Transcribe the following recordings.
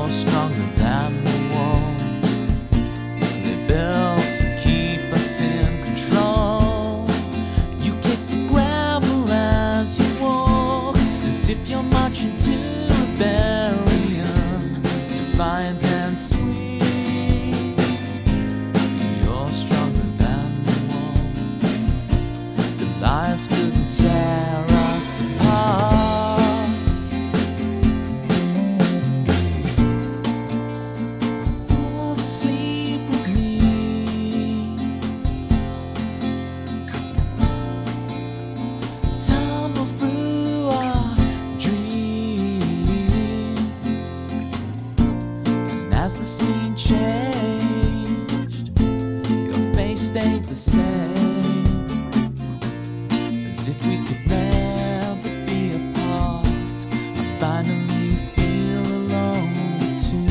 You're stronger than the walls they built to keep us in control. You kick the gravel as you walk, as if you're marching to rebellion, defiant and sweet. You're stronger than the walls that lives couldn't tear us apart. Sleep with me. Tumble through our dreams. And as the scene changed, your face stayed the same, as if we could never be apart. I finally feel alone too.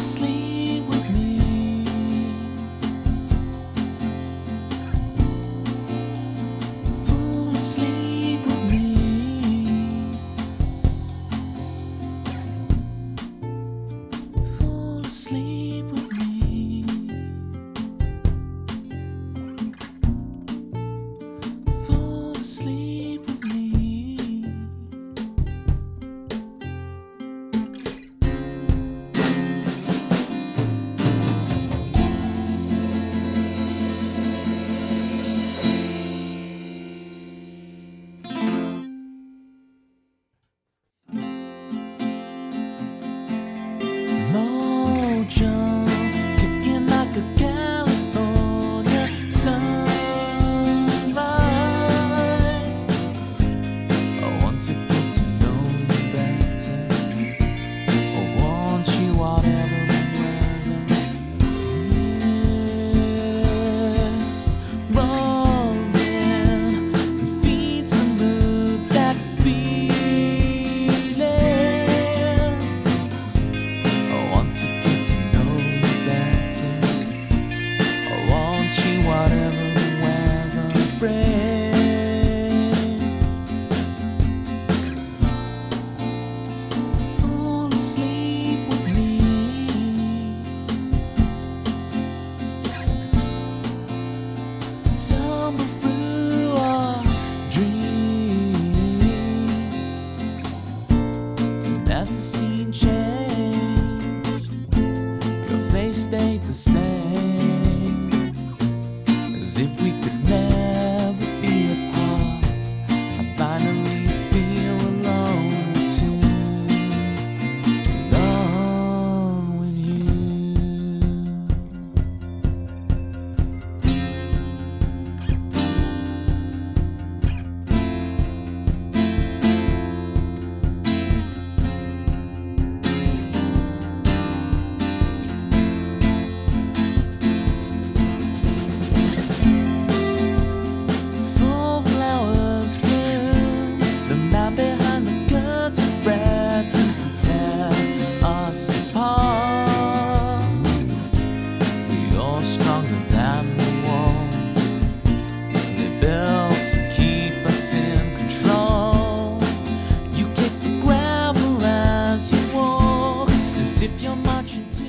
Sleep with me. Fall asleep with me. Fall asleep with me. Kicking like a California sunrise. I want to get to know you better. I want you whatever the weather. Mist rolls in and feeds the mood, that feeling. I want to whatever the weather brings. Fall asleep with me. Tumble through our dreams. And as the scene changed, your face stayed the same, as if we could never be apart. I finally feel alone too, alone with you. In control, you kick the gravel as you walk, as if you're marching to.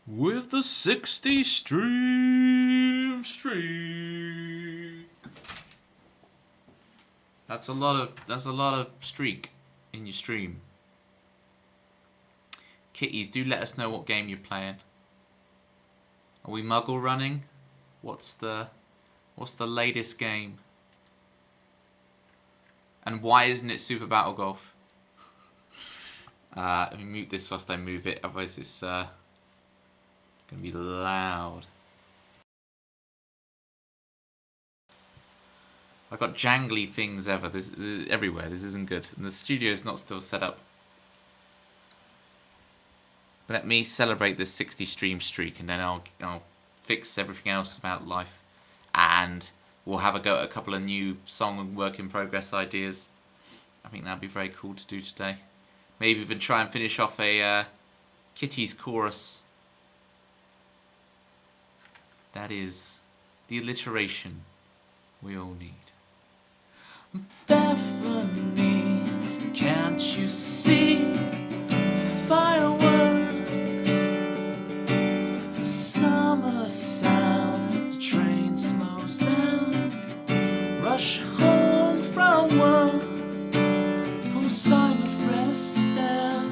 With the 60 streak. That's a lot of streak in your stream. Kitties, do let us know what game you're playing. Are we muggle running? What's the latest game? And why isn't it Super Battle Golf? Let me mute this whilst I move it, otherwise it's gonna be loud. I've got jangly things this everywhere. This isn't good. And the studio's not still set up. Let me celebrate this 60 stream streak, and then I'll fix everything else about life. And we'll have a go at a couple of new song and work in progress ideas. I think that'd be very cool to do today. Maybe even try and finish off a Kitty's chorus. That is the alliteration we all need. Bethany, can't you see fireworks? The summer sounds, the train slows down. Rush home from work, pull Simon Fred Astaire.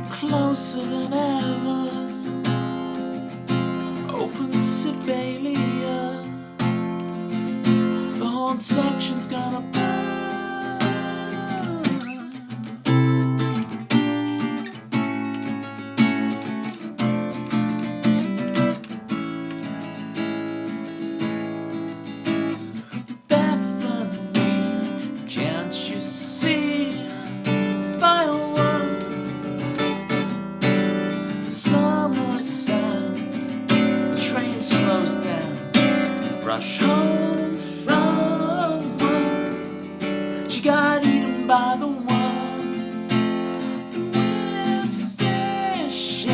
Closer than ever, open Sibelius. The horn section's gonna burn. Bethany, can't you see fireworks? The summer sounds, the train slows down. Rush home from work, she got eaten by the ones with fishing.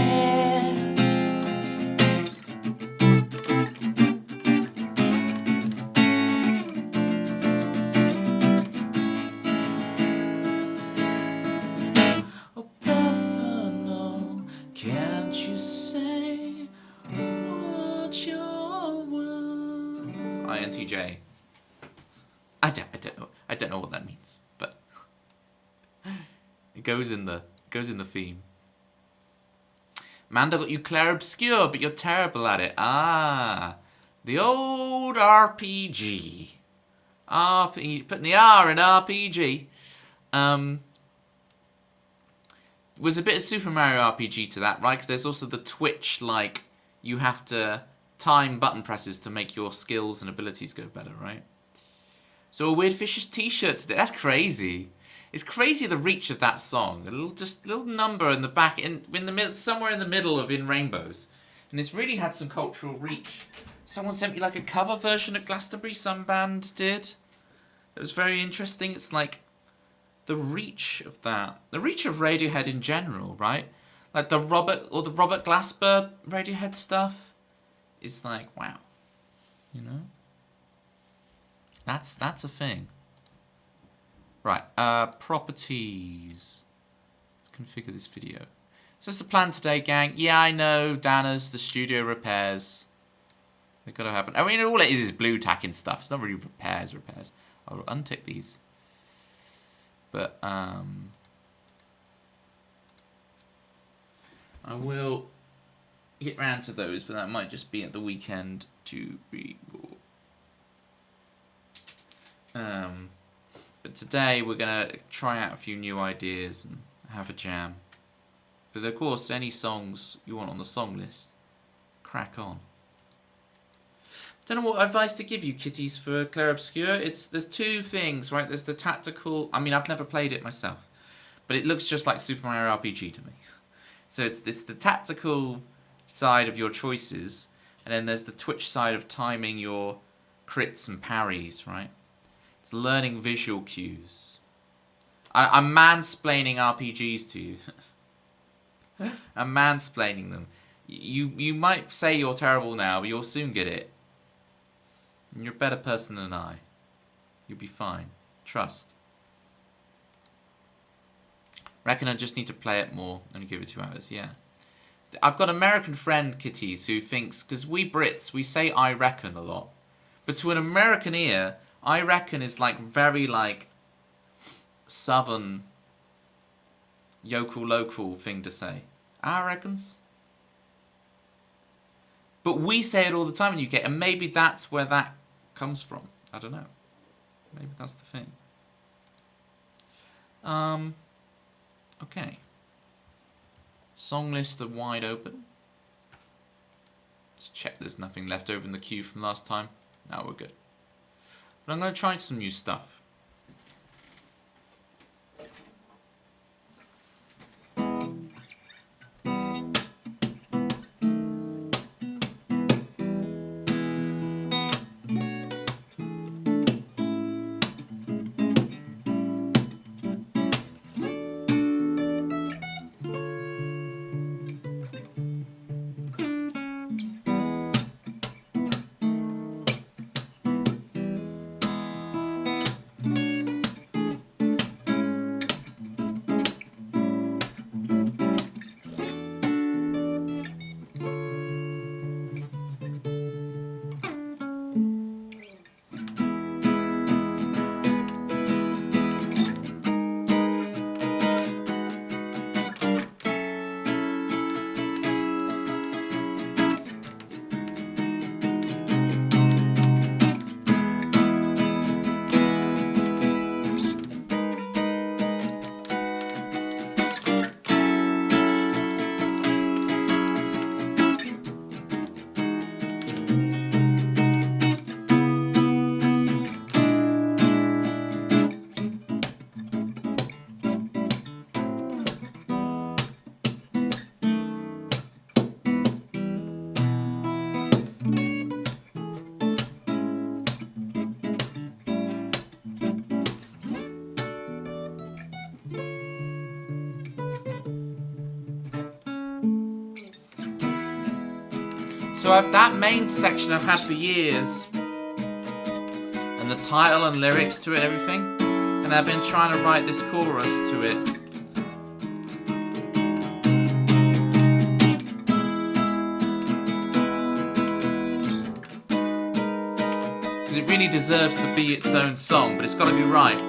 Oh, Bethany, can't you say what you're worth? INTJ. I don't know what that means, but it goes in the theme. Manda got you Claire Obscure, but you're terrible at it. Ah, the old RPG. Putting the R in RPG. Was a bit of Super Mario RPG to that, right? Because there's also the Twitch, like, you have to time button presses to make your skills and abilities go better, right? So a Weird Fishes t-shirt today. That's crazy. It's crazy the reach of that song. A little number in the back, in the middle, somewhere in the middle of In Rainbows, and it's really had some cultural reach. Someone sent me like a cover version at Glastonbury. Some band did. It was very interesting. It's like the reach of that, the reach of Radiohead in general, right? Like the Robert Glasper Radiohead stuff is like, wow, you know. That's a thing. Right, properties. Let's configure this video. So that's the plan today, gang. Yeah, I know, Dana's, the studio repairs. They've got to happen. I mean, all it is blue tacking stuff. It's not really repairs. I'll untick these. But, I will get round to those, but that might just be at the weekend to re-record. But today we're going to try out a few new ideas and have a jam. But of course, any songs you want on the song list, crack on. Don't know what advice to give you, kitties, for Claire Obscure. There's two things, right? There's the tactical. I mean, I've never played it myself, but it looks just like Super Mario RPG to me. So it's the tactical side of your choices, and then there's the Twitch side of timing your crits and parries, right? It's learning visual cues. I'm mansplaining RPGs to you. I'm mansplaining them. You might say you're terrible now, but you'll soon get it. And you're a better person than I. You'll be fine. Trust. Reckon I just need to play it more and give it 2 hours. Yeah. I've got an American friend, kitties, who thinks, because we Brits, we say I reckon a lot. But to an American ear, I reckon is like very like southern local thing to say. I reckons. But we say it all the time in the UK, and maybe that's where that comes from. I don't know. Maybe that's the thing. Okay. Song list are wide open. Let's check there's nothing left over in the queue from last time. No, we're good. But I'm going to try some new stuff. So that main section I've had for years, and the title and lyrics to it and everything, and I've been trying to write this chorus to it. Because it really deserves to be its own song, but it's got to be right.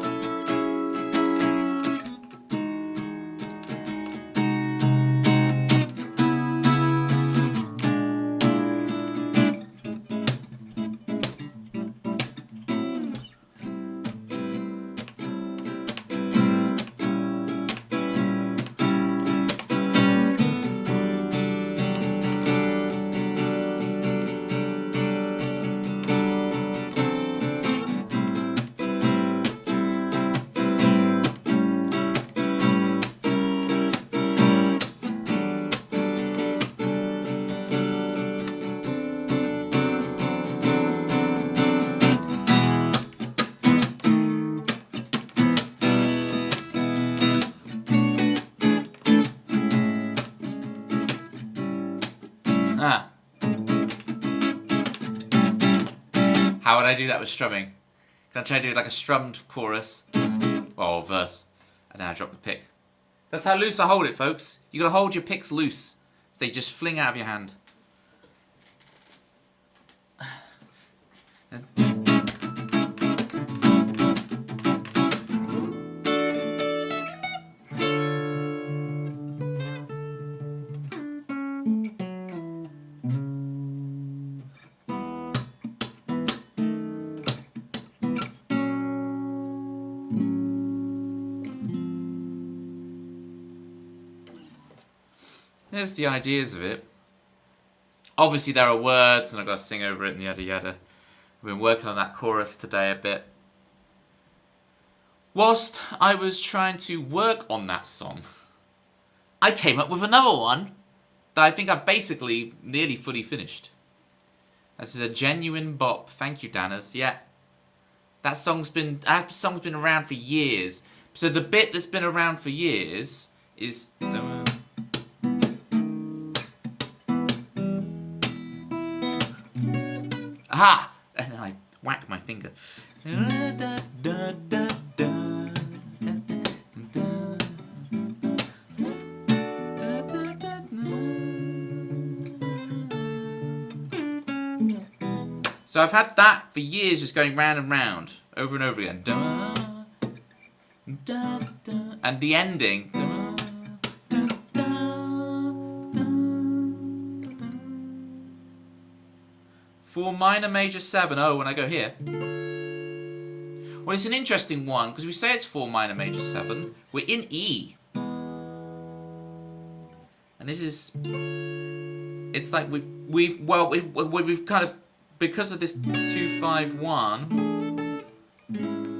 How would I do that with strumming? Can I try to do like a strummed chorus? Or verse. And then I drop the pick. That's how loose I hold it, folks. You gotta hold your picks loose. So they just fling out of your hand. There's the ideas of it. Obviously there are words and I've got to sing over it and yada yada. I've been working on that chorus today a bit. Whilst I was trying to work on that song, I came up with another one that I think I've basically nearly fully finished. This is a genuine bop. Thank you, Danners. Yeah. That song's been around for years. So the bit that's been around for years is... Aha! And then I whack my finger. So I've had that for years, just going round and round, over and over again. And the ending. For minor major 7. Oh, when I go here. Well, it's an interesting one because we say it's 4 minor major 7. We're in E. And this is... It's like we've kind of... Because of this 2-5-1...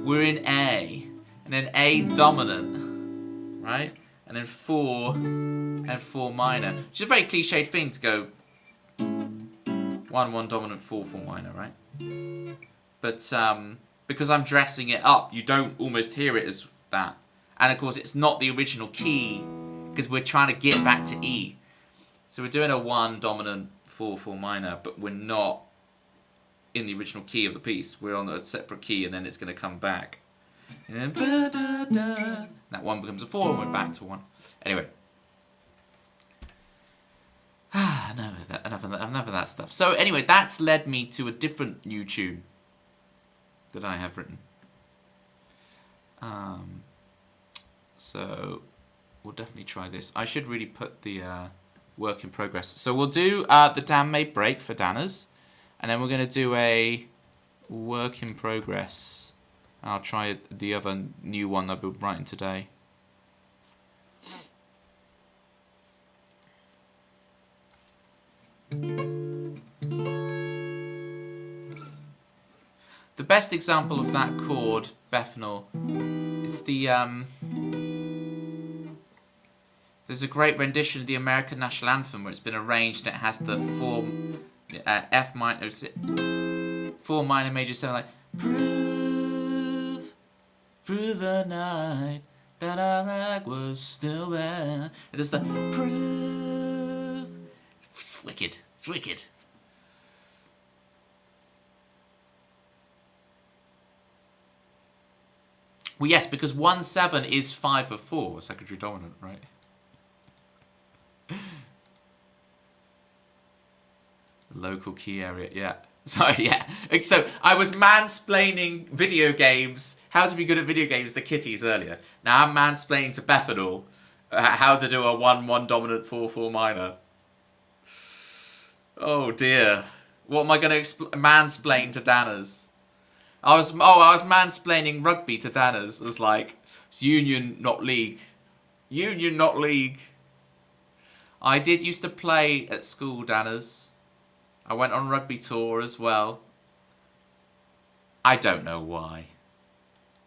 we're in A, and then A dominant, right? And then 4 and 4 minor, which is a very cliched thing to go 1 1 dominant 4 4 minor, right? But because I'm dressing it up, you don't almost hear it as that. And of course, it's not the original key because we're trying to get back to E. So we're doing a 1 dominant 4 4 minor, but we're not in the original key of the piece. We're on a separate key, and then it's going to come back. And that 1 becomes a 4, and we're back to 1. Anyway. Enough of that stuff. So anyway, that's led me to a different new tune that I have written. So we'll definitely try this. I should really put the work in progress. So we'll do the Dan Made break for Danners, and then we're going to do a work in progress. I'll try the other new one I've been writing today. The best example of that chord, Bethnal, is the there's a great rendition of the American National Anthem where it's been arranged and it has the 4 minor, 4 minor major 7, like prove through the night that our flag was still there. It does the prove. It's wicked. It's wicked. Well, yes, because 1 7 is 5 of 4, secondary dominant, right? Local key area, yeah. Sorry, yeah. So I was mansplaining video games, how to be good at video games to kitties earlier. Now I'm mansplaining to Bethanol how to do a 1 1 dominant 4 4 minor. Oh dear. What am I going to mansplain to Danners? I was mansplaining rugby to Danners. It was like, it's union, not league. Union, not league. I did used to play at school, Danners. I went on rugby tour as well. I don't know why.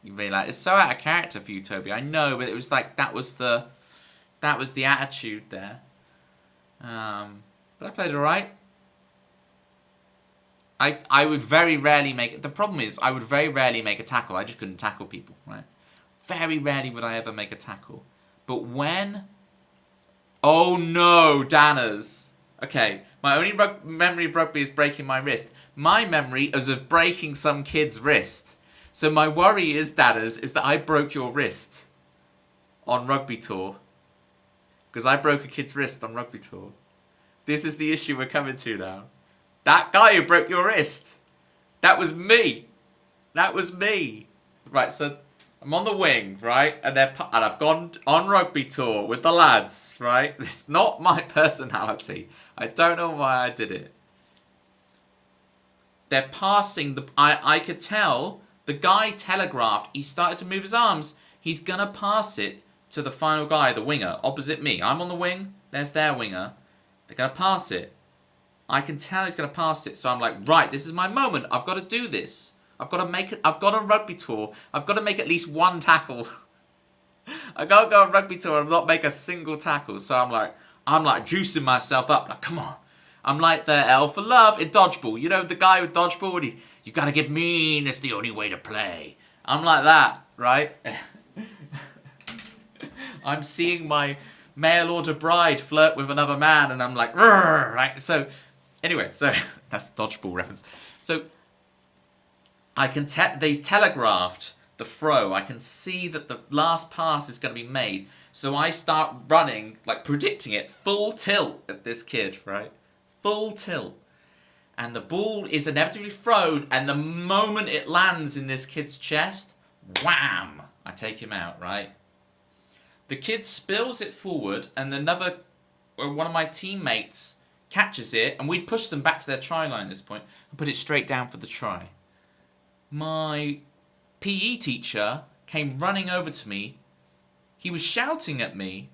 You mean like, it's so out of character for you, Toby. I know, but it was like, that was the attitude there. But I played alright. I would very rarely make... The problem is, I would very rarely make a tackle. I just couldn't tackle people, right? Very rarely would I ever make a tackle. But when... Oh no, Danners. Okay, my only memory of rugby is breaking my wrist. My memory is of breaking some kid's wrist. So my worry is, Danners, is that I broke your wrist on rugby tour. Because I broke a kid's wrist on rugby tour. This is the issue we're coming to now. That guy who broke your wrist. That was me. That was me. Right, so I'm on the wing, right? And I've gone on rugby tour with the lads, right? It's not my personality. I don't know why I did it. They're passing I could tell the guy telegraphed. He started to move his arms. He's going to pass it to the final guy, the winger, opposite me. I'm on the wing. There's their winger. They're going to pass it. I can tell he's going to pass it, so I'm like, right, this is my moment. I've got to do this. I've got to make it. I've got a rugby tour. I've got to make at least one tackle. I can't go on rugby tour and not make a single tackle. So I'm like juicing myself up. Like, come on. I'm like the L for Love in dodgeball. You know the guy with dodgeball. You got to get mean. It's the only way to play. I'm like that, right? I'm seeing my mail order bride flirt with another man, and I'm like, right? So. Anyway, so that's the dodgeball reference. So I can they telegraphed the throw. I can see that the last pass is going to be made. So I start running, like predicting it, full tilt at this kid, right? Full tilt. And the ball is inevitably thrown, and the moment it lands in this kid's chest, wham! I take him out, right? The kid spills it forward, and one of my teammates catches it, and we'd push them back to their try line at this point and put it straight down for the try. My PE teacher came running over to me. He was shouting at me.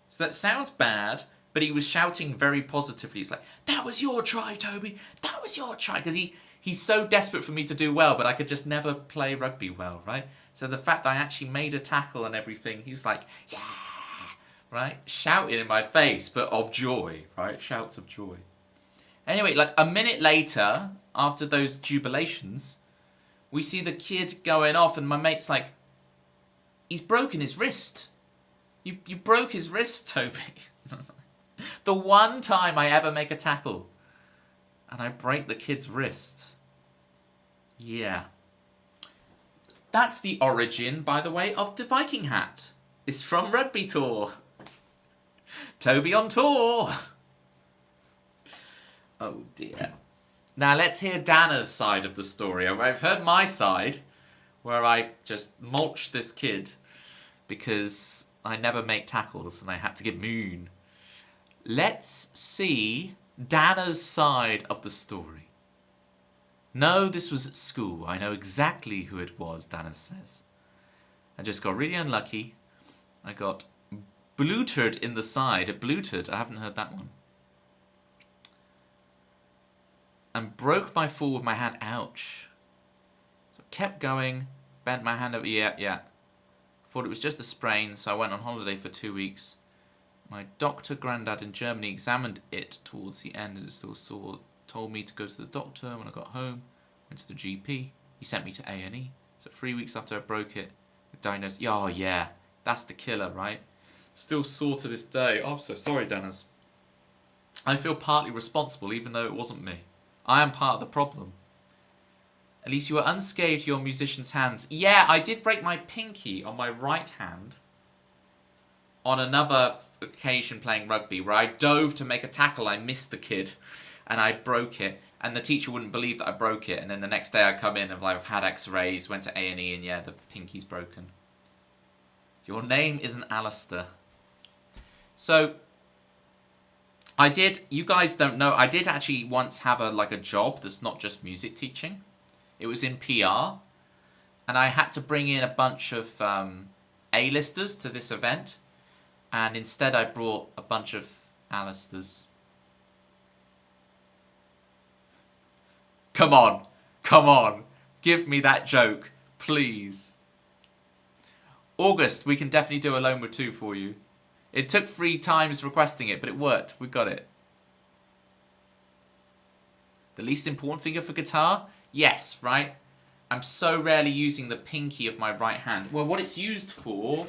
So that sounds bad, but he was shouting very positively. He's like, that was your try, Toby. That was your try. Because he he's so desperate for me to do well, but I could just never play rugby well, right? So the fact that I actually made a tackle and everything, he was like, yeah, right? Shouting in my face, but of joy, right? Shouts of joy. Anyway, like a minute later, after those jubilations, we see the kid going off and my mate's like, he's broken his wrist. You broke his wrist, Toby. The one time I ever make a tackle and I break the kid's wrist. Yeah. That's the origin, by the way, of the Viking hat. It's from Rugby Tour. Toby on tour. Oh dear. Now let's hear Dana's side of the story. I've heard my side, where I just mulched this kid because I never make tackles and I had to get moon. Let's see Dana's side of the story. No, this was at school. I know exactly who it was, Dana says. I just got really unlucky. I got blutered in the side. Blutered, I haven't heard that one. And broke my fall with my hand. Ouch. So I kept going, bent my hand over. Yeah. Thought it was just a sprain, so I went on holiday for 2 weeks. My doctor granddad in Germany examined it towards the end as it still sore. Told me to go to the doctor when I got home. Went to the GP. He sent me to A&E. So 3 weeks after I broke it, diagnosed. Oh yeah, that's the killer, right? Still sore to this day. Oh, I'm so sorry, Dennis. I feel partly responsible, even though it wasn't me. I am part of the problem. At least you were unscathed to your musician's hands. Yeah, I did break my pinky on my right hand on another occasion playing rugby where I dove to make a tackle. I missed the kid and I broke it. And the teacher wouldn't believe that I broke it. And then the next day I come in and I've had x-rays, went to A&E, and yeah, the pinky's broken. Your name isn't Alistair. So you guys don't know, I did actually once have a job that's not just music teaching. It was in PR. And I had to bring in a bunch of A-listers to this event. And instead I brought a bunch of Alistairs. Come on. Give me that joke, please. August, we can definitely do a Lone with 2 for you. It took 3 times requesting it, but it worked. We got it. The least important finger for guitar? Yes, right? I'm so rarely using the pinky of my right hand. Well, what it's used for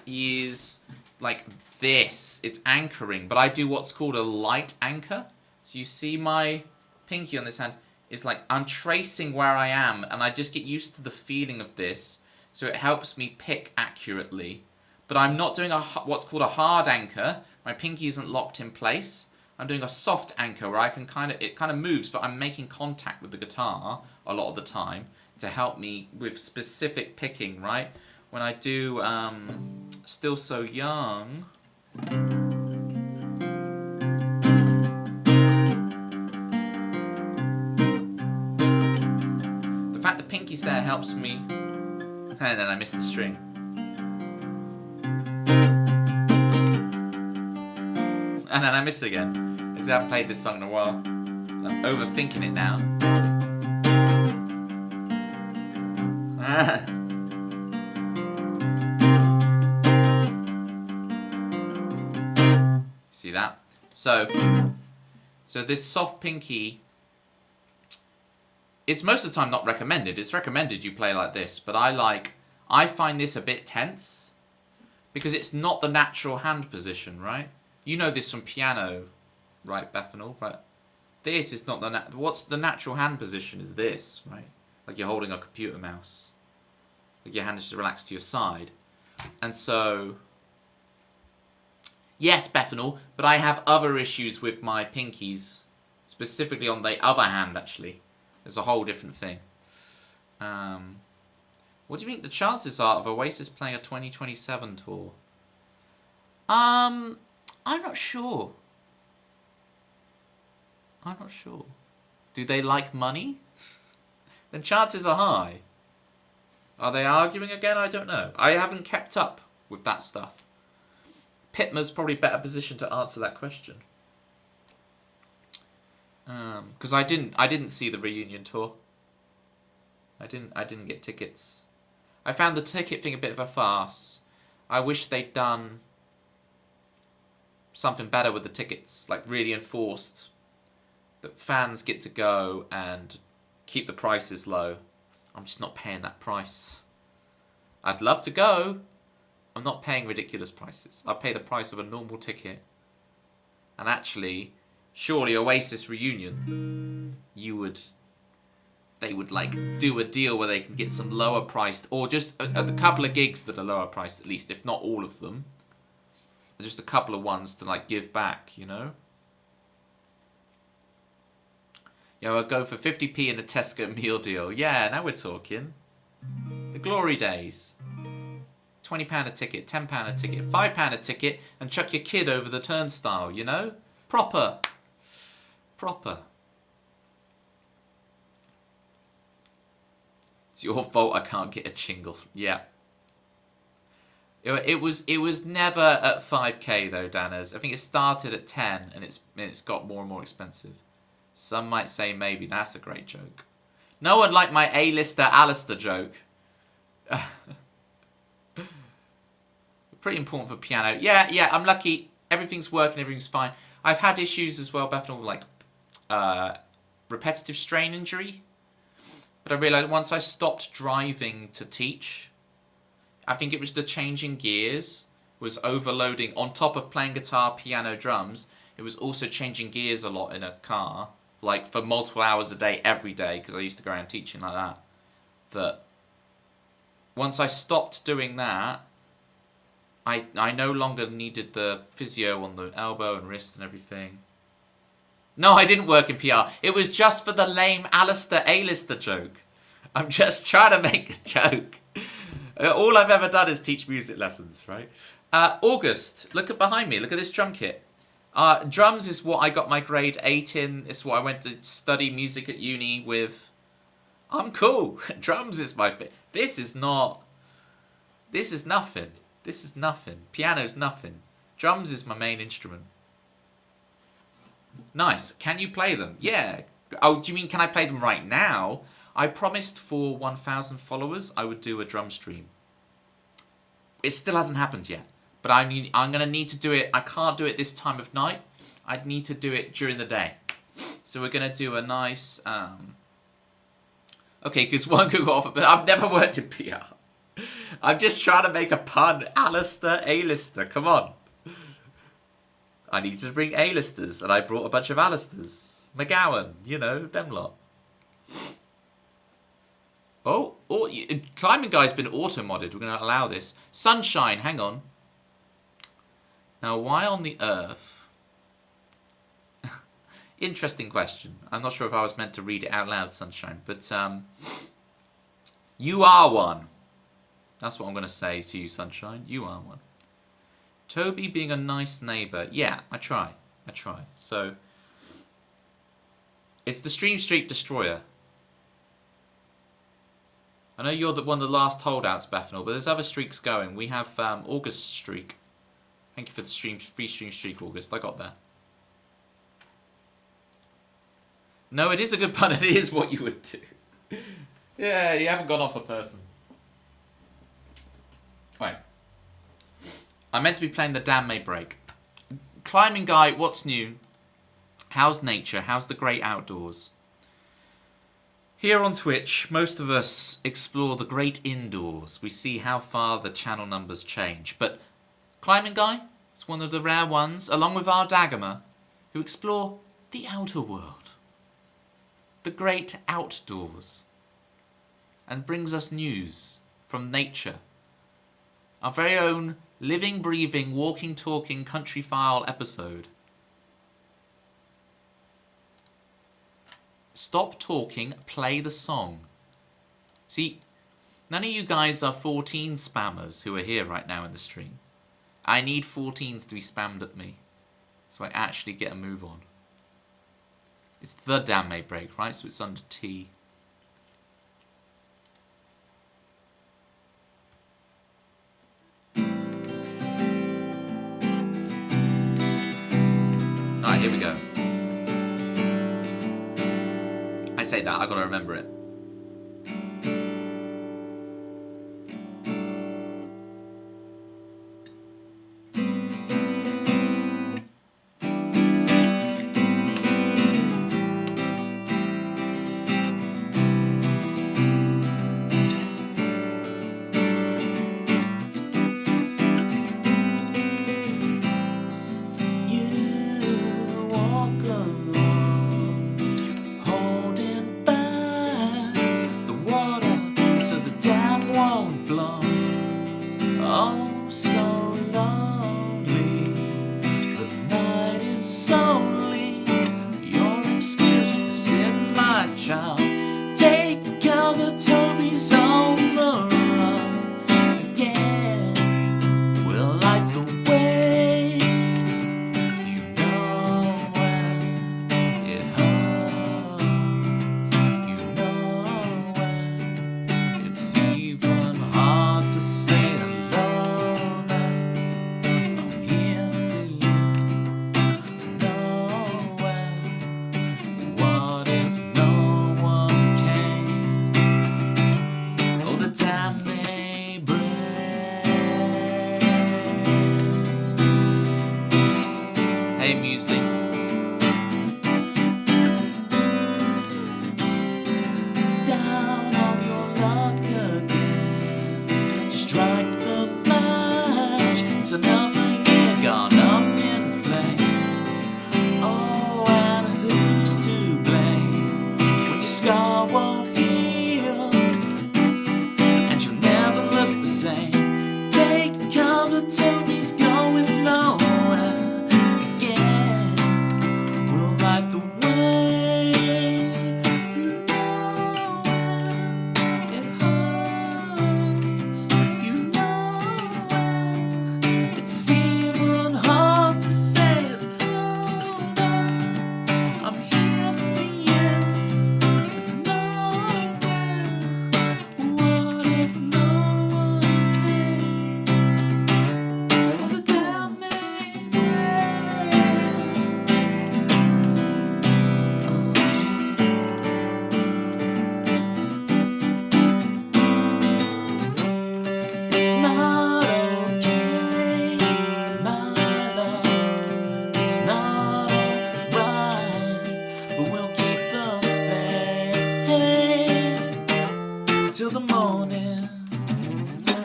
is like this. It's anchoring, but I do what's called a light anchor. So you see my pinky on this hand is like I'm tracing where I am, and I just get used to the feeling of this, so it helps me pick accurately. But I'm not doing what's called a hard anchor. My pinky isn't locked in place. I'm doing a soft anchor where I can it kind of moves, but I'm making contact with the guitar a lot of the time to help me with specific picking, right? When I do Still So Young. The fact the pinky's there helps me. And then I missed the string. And then I missed it again. Because I haven't played this song in a while. I'm overthinking it now. See that? So this soft pinky, it's most of the time not recommended. It's recommended you play like this, but I find this a bit tense because it's not the natural hand position, right? You know this from piano, right, Bethanol? Right? This is not what's the natural hand position is this, right? Like you're holding a computer mouse. Like your hand is just relaxed to your side. And so, yes, Bethanol, but I have other issues with my pinkies, specifically on the other hand, actually. It's a whole different thing. What do you think the chances are of Oasis playing a 2027 tour? I'm not sure. Do they like money? Then chances are high. Are they arguing again? I don't know. I haven't kept up with that stuff. Pitmer's probably better positioned to answer that question. Because I didn't see the reunion tour. I didn't get tickets. I found the ticket thing a bit of a farce. I wish they'd done something better with the tickets, like really enforced that fans get to go and keep the prices low. I'm just not paying that price. I'd love to go. I'm not paying ridiculous prices. I'll pay the price of a normal ticket. And actually, surely Oasis reunion, they would like do a deal where they can get some lower priced, or just a couple of gigs that are lower priced at least, if not all of them. Just a couple of ones to like give back, you know? Yeah, I'll go for 50p in a Tesco meal deal. Yeah, now we're talking. The glory days. £20 a ticket, £10 a ticket, £5 a ticket, and chuck your kid over the turnstile, you know? Proper. It's your fault I can't get a chingle. Yeah. It was never at 5k though, Danners. I think it started at 10 and it's got more and more expensive. Some might say maybe. That's a great joke. No one liked my A-lister Alistair joke. Pretty important for piano. Yeah, I'm lucky. Everything's working, everything's fine. I've had issues as well, Bethnal, like repetitive strain injury. But I realised once I stopped driving to teach, I think it was the changing gears was overloading. On top of playing guitar, piano, drums, it was also changing gears a lot in a car, like for multiple hours a day, every day, because I used to go around teaching like that. That once I stopped doing that, I no longer needed the physio on the elbow and wrist and everything. No, I didn't work in PR. It was just for the lame Alistair A-lister joke. I'm just trying to make a joke. All I've ever done is teach music lessons, right? August, look at behind me. Look at this drum kit. Drums is what I got my grade 8 in. It's what I went to study music at uni with. I'm cool. Drums is my thing. This is nothing. This is nothing. Piano's nothing. Drums is my main instrument. Nice. Can you play them? Yeah. Oh, do you mean can I play them right now? I promised for 1,000 followers I would do a drum stream. It still hasn't happened yet. But I'm going to need to do it. I can't do it this time of night. I'd need to do it during the day. So we're going to do a nice... Okay, because one could go off, but I've never worked in PR. I'm just trying to make a pun. Alistair, A-lister, come on. I need to bring A-listers, and I brought a bunch of Alistairs. McGowan, you know, them lot. Oh, Climbing Guy's been auto-modded. We're going to allow this. Sunshine, hang on. Now, why on the earth? Interesting question. I'm not sure if I was meant to read it out loud, Sunshine. But, you are one. That's what I'm going to say to you, Sunshine. You are one. Toby being a nice neighbour. Yeah, I try. So, it's the Stream Streak Destroyer. I know you're one of the last holdouts, Bethnal, but there's other streaks going. We have August streak. Thank you for the free stream streak, August. I got there. No, it is a good pun. It is what you would do. Yeah, you haven't gone off a person. Right. I'm meant to be playing the Damn May Break. Climbing Guy, what's new? How's nature? How's the great outdoors? Here on Twitch, most of us explore the great indoors. We see how far the channel numbers change. But Climbing Guy is one of the rare ones, along with our Dagama, who explore the outer world. The great outdoors. And brings us news from nature. Our very own living, breathing, walking, talking, country file episode. Stop talking, play the song. See, none of you guys are 14 spammers who are here right now in the stream. I need 14s to be spammed at me, so I actually get a move on. It's the Damn May Break, right? So it's under T. Alright, here we go. say that, I gotta remember it.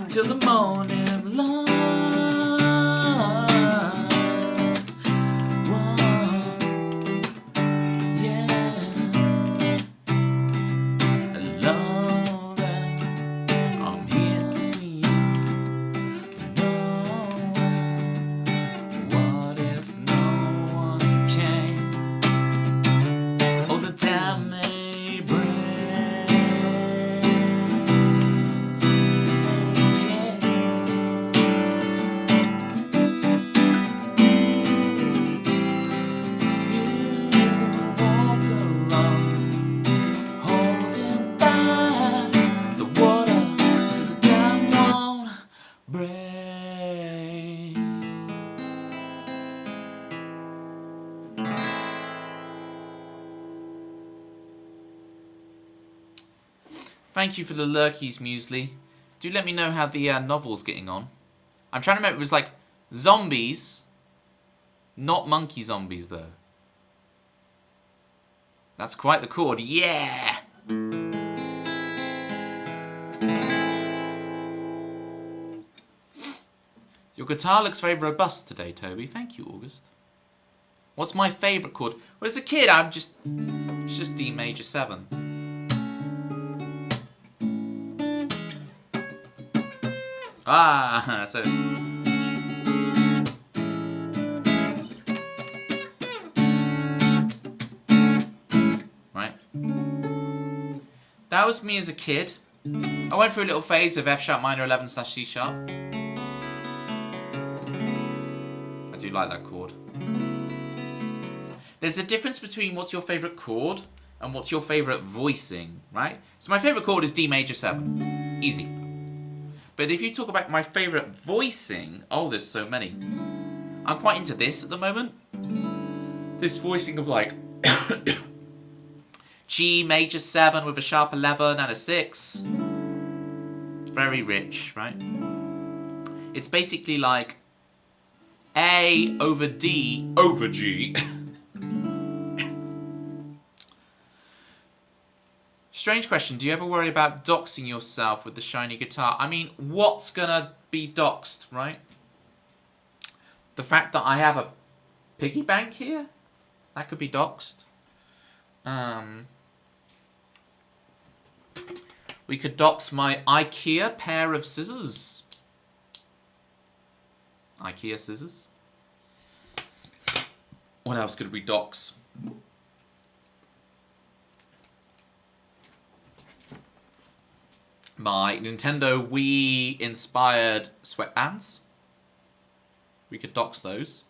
Till the morning light. Whoa, yeah. Know that I'm here for you. No, what if no one came? Oh, the time may break. Thank you for the lurkies, Muesli. Do let me know how the novel's getting on. I'm trying to remember, it was like zombies, not monkey zombies though. That's quite the chord, yeah! Your guitar looks very robust today, Toby. Thank you, August. What's my favourite chord? Well, as a kid, it's just D major 7. Ah, so... Right. That was me as a kid. I went through a little phase of F sharp minor 11 / C sharp. I do like that chord. There's a difference between what's your favourite chord and what's your favourite voicing, right? So my favourite chord is D major 7. Easy. But if you talk about my favourite voicing, oh, there's so many. I'm quite into this at the moment. This voicing of like... G major 7 with a sharp 11 and a 6. It's very rich, right? It's basically like A over D over G. Strange question. Do you ever worry about doxing yourself with the shiny guitar? I mean, what's gonna be doxed, right? The fact that I have a piggy bank here? That could be doxed. We could dox my IKEA pair of scissors. IKEA scissors. What else could we dox? My Nintendo Wii inspired sweatbands. We could dox those.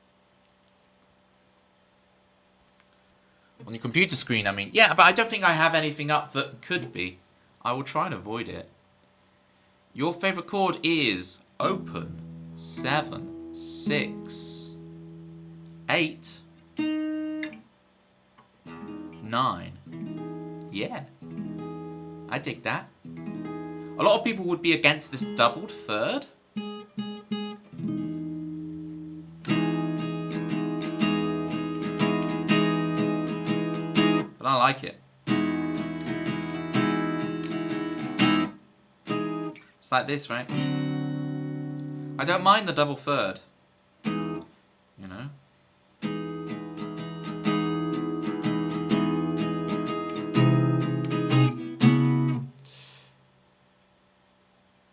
On your computer screen, I mean. Yeah, but I don't think I have anything up that could be. I will try and avoid it. Your favourite chord is open, 7, 6, 8, 9. Yeah. I dig that. A lot of people would be against this doubled third. But I like it. It's like this, right? I don't mind the double third. You know?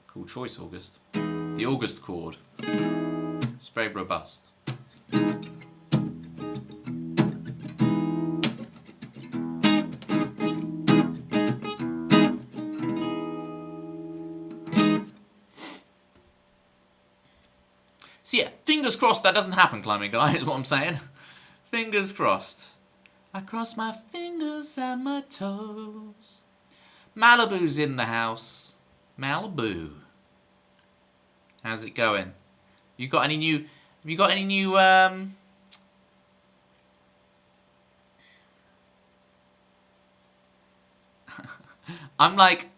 Cool choice, August. The August chord. It's very robust. So yeah, fingers crossed that doesn't happen, climbing guy, is what I'm saying. Fingers crossed. I cross my fingers and my toes. Malibu's in the house. Malibu. How's it going? You got any new? Have you got any new? I'm like,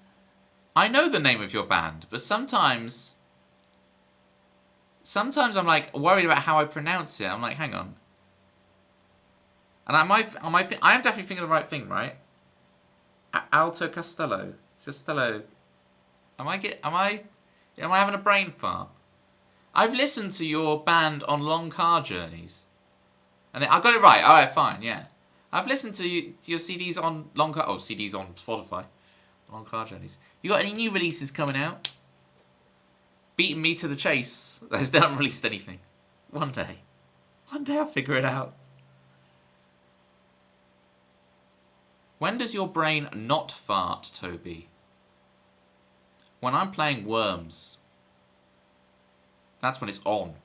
I know the name of your band, but sometimes I'm like worried about how I pronounce it. I'm like, hang on. And I am definitely thinking the right thing, right? Alto Costello. Am I having a brain fart? I've listened to your band on long car journeys. And I got it right. All right, fine, yeah. I've listened to your CDs on CDs on Spotify. Long car journeys. You got any new releases coming out? Beating me to the chase. They haven't released anything. One day I'll figure it out. When does your brain not fart, Toby? When I'm playing Worms. That's when it's on.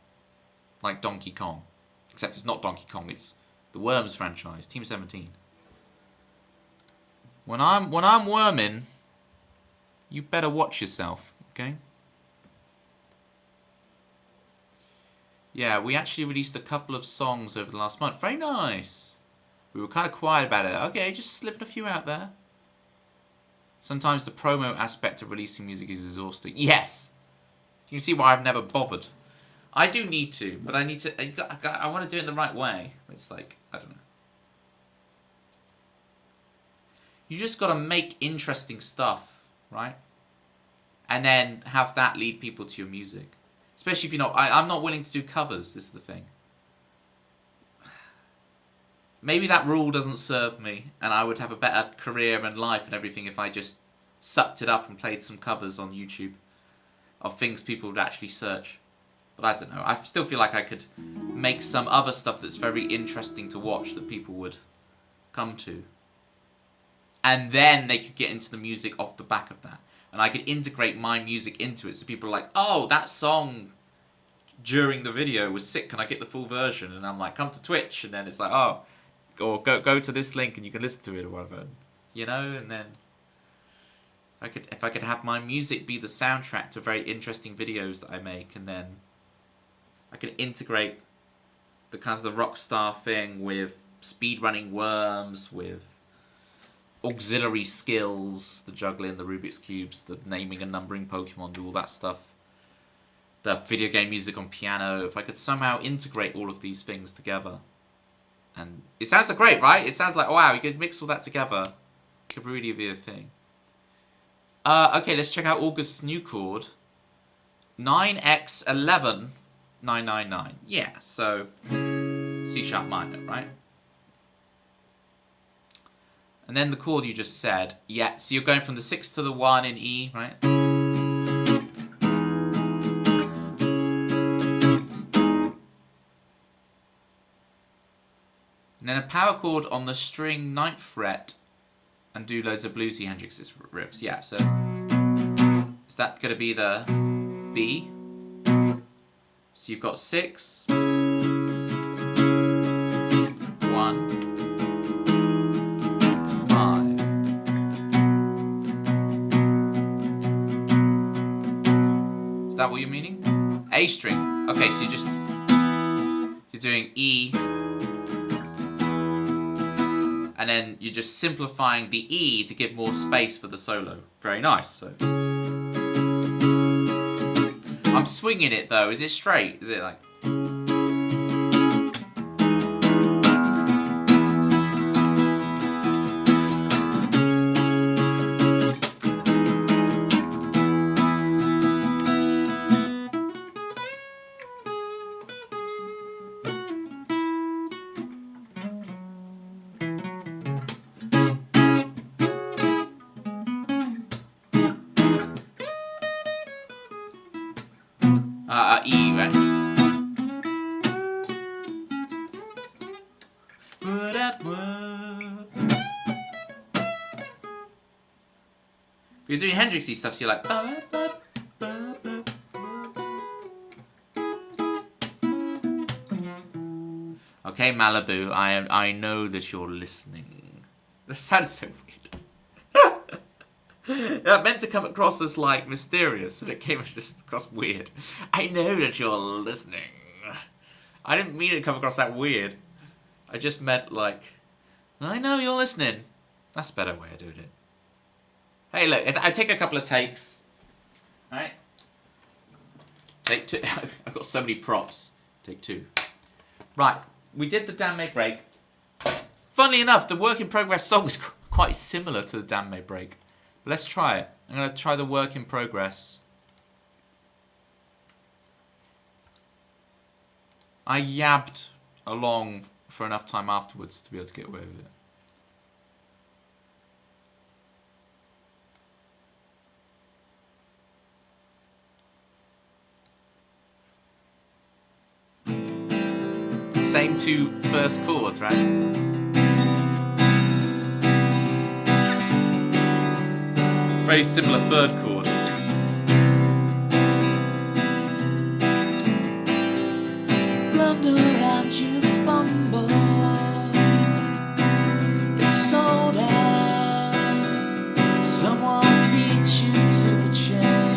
Like Donkey Kong. Except it's not Donkey Kong, it's the Worms franchise, Team 17. When I'm worming, you better watch yourself, okay? Yeah, we actually released a couple of songs over the last month. Very nice. We were kind of quiet about it. Okay, just slipping a few out there. Sometimes the promo aspect of releasing music is exhausting. Yes! You can see why I've never bothered. I do need to, but I need to. I want to do it in the right way. It's like, I don't know. You just got to make interesting stuff, right? And then have that lead people to your music. Especially if you're not. I'm not willing to do covers. This is the thing. Maybe that rule doesn't serve me, and I would have a better career and life and everything if I just sucked it up and played some covers on YouTube of things people would actually search. But I don't know. I still feel like I could make some other stuff that's very interesting to watch that people would come to. And then they could get into the music off the back of that. And I could integrate my music into it so people are like, oh, that song during the video was sick. Can I get the full version? And I'm like, come to Twitch. And then it's like, oh, or go to this link and you can listen to it or whatever. You know, and then if I could have my music be the soundtrack to very interesting videos that I make, and then I can integrate the kind of the rock star thing with speedrunning Worms, with auxiliary skills, the juggling, the Rubik's Cubes, the naming and numbering Pokemon, do all that stuff. The video game music on piano, if I could somehow integrate all of these things together. And it sounds great, right? It sounds like, wow, you could mix all that together. It could really be a thing. Okay, let's check out August's new chord. 9x11 999. Yeah, so C sharp minor, right? And then the chord you just said. Yeah, so you're going from the 6 to the 1 in E, right? And then a power chord on the string 9th fret and do loads of bluesy Hendrix's riffs. Yeah, so is that going to be the B? So you've got 6, 1. Is that what you're meaning? A string. Okay, so you're doing E, and then you're just simplifying the E to give more space for the solo. Very nice. So I'm swinging it though. Is it straight? Is it like? E, right? You're doing Hendrixy stuff, so you're like. Okay, Malibu, I know that you're listening. That sounds so weird. That meant to come across as like mysterious, and it came just across weird. I know that you're listening. I didn't mean it to come across that weird. I just meant like, I know you're listening. That's a better way of doing it. Hey, look, I take a couple of takes. Right? Take 2. I've got so many props. Take 2. Right, we did the Dan May break. Funnily enough, the work in progress song is quite similar to the Dan May break. But let's try it. I'm going to try the work in progress. I yabbed along for enough time afterwards to be able to get away with it. Same 2 first chords, right? Very similar 3rd chord. Blunder and you fumble. It's sold out. Someone beat you to the chair.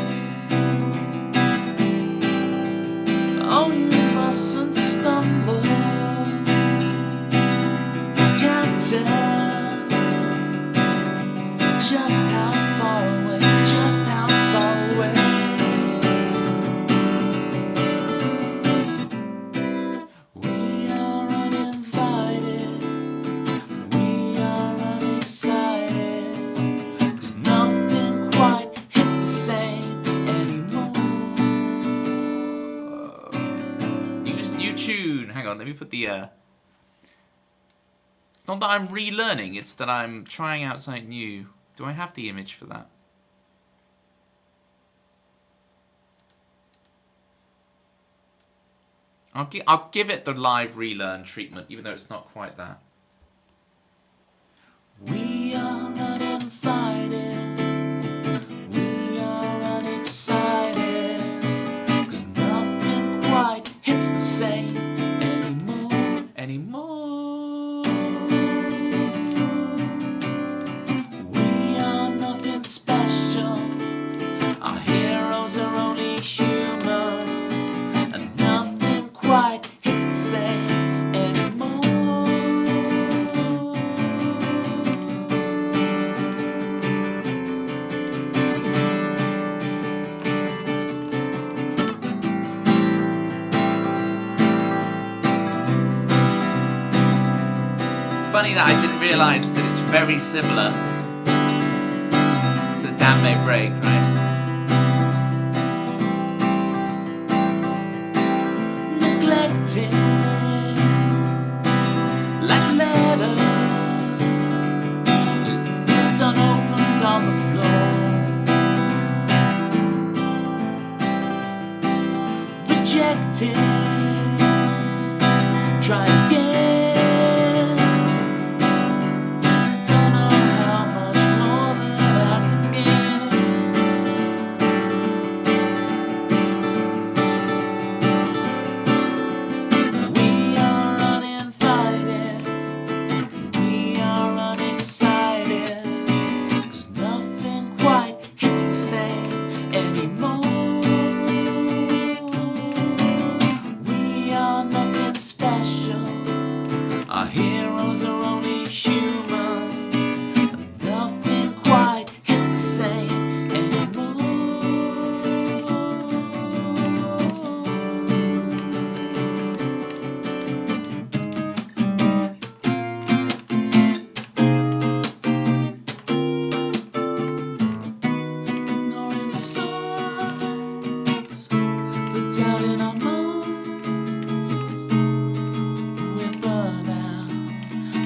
Oh, you mustn't stumble. You can't tell just how far away, just how far away. We are uninvited, we are unexcited, 'cause nothing quite hits the same anymore. New tune. Hang on, let me put the It's not that I'm relearning, it's that I'm trying out something new. Do I have the image for that? I'll give it the live relearn treatment, even though it's not quite that. We are uninvited, we are unexcited, 'cause nothing quite hits the same anymore. We are nothing special, our heroes are only human, and nothing quite hits the same anymore. funny that I didn't realise that it's very similar to the Dam May Break, right? Neglected, like letters left unopened on the floor. Rejected, try again. Don't know how much more that I can give. We are uninvited, we are unexcited, 'cause nothing quite hits the same anymore. We are nothing special, our heroes are only human, and nothing quite hits the same anymore. Ignoring the signs, put down in our minds, we're burnt out.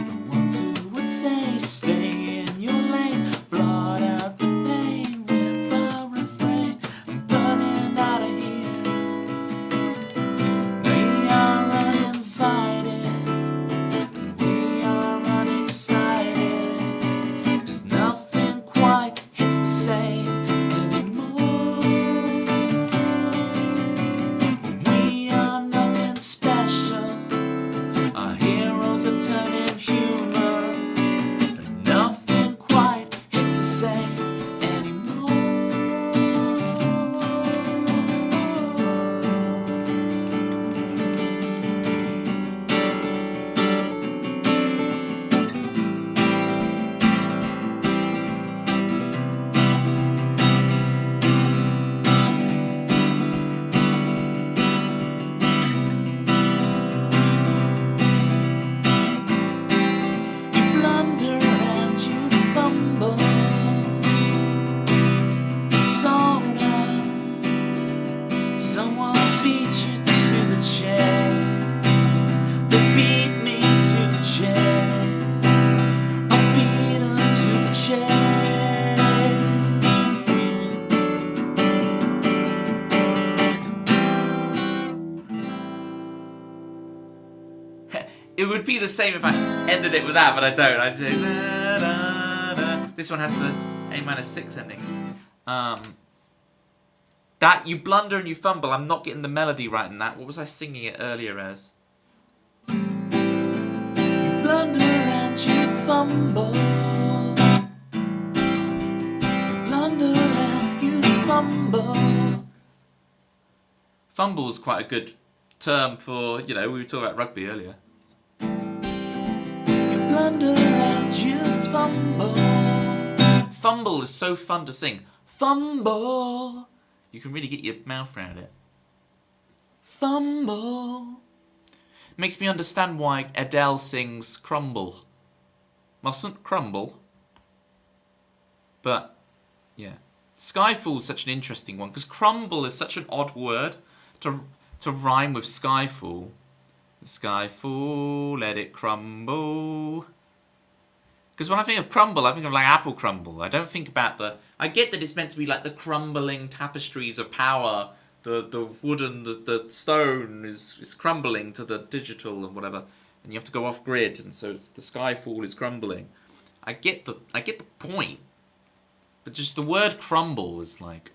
The ones who would say stay in your lane, blot out the pain with our refrain. I'm burning out of here. We are uninvited, we are unexcited, 'cause nothing quite hits the same anymore. We are nothing special, our heroes are turning human, and nothing quite hits the same anymore. You blunder and you fumble, it's all down. Someone beat you to the chair, they beat me to the chair, I'm beaten to the chair. It would be the same if I ended it with that, but I don't. I say da, da, da. This one has the A-6 ending. That you blunder and you fumble. I'm not getting the melody right in that. What was I singing it earlier as? You blunder and you fumble, blunder and you fumble. Fumble is quite a good term for, we were talking about rugby earlier. You blunder and you fumble. Fumble is so fun to sing. Fumble. You can really get your mouth around it. Fumble. Makes me understand why Adele sings Crumble. Mustn't crumble. But, yeah. Skyfall is such an interesting one, because crumble is such an odd word to rhyme with Skyfall. Skyfall, let it crumble. Because when I think of crumble, I think of like apple crumble. I don't think about I get that it's meant to be like the crumbling tapestries of power. The wood and the stone is crumbling to the digital and whatever. And you have to go off grid, and so the Skyfall is crumbling. I get the point. But just the word crumble is like,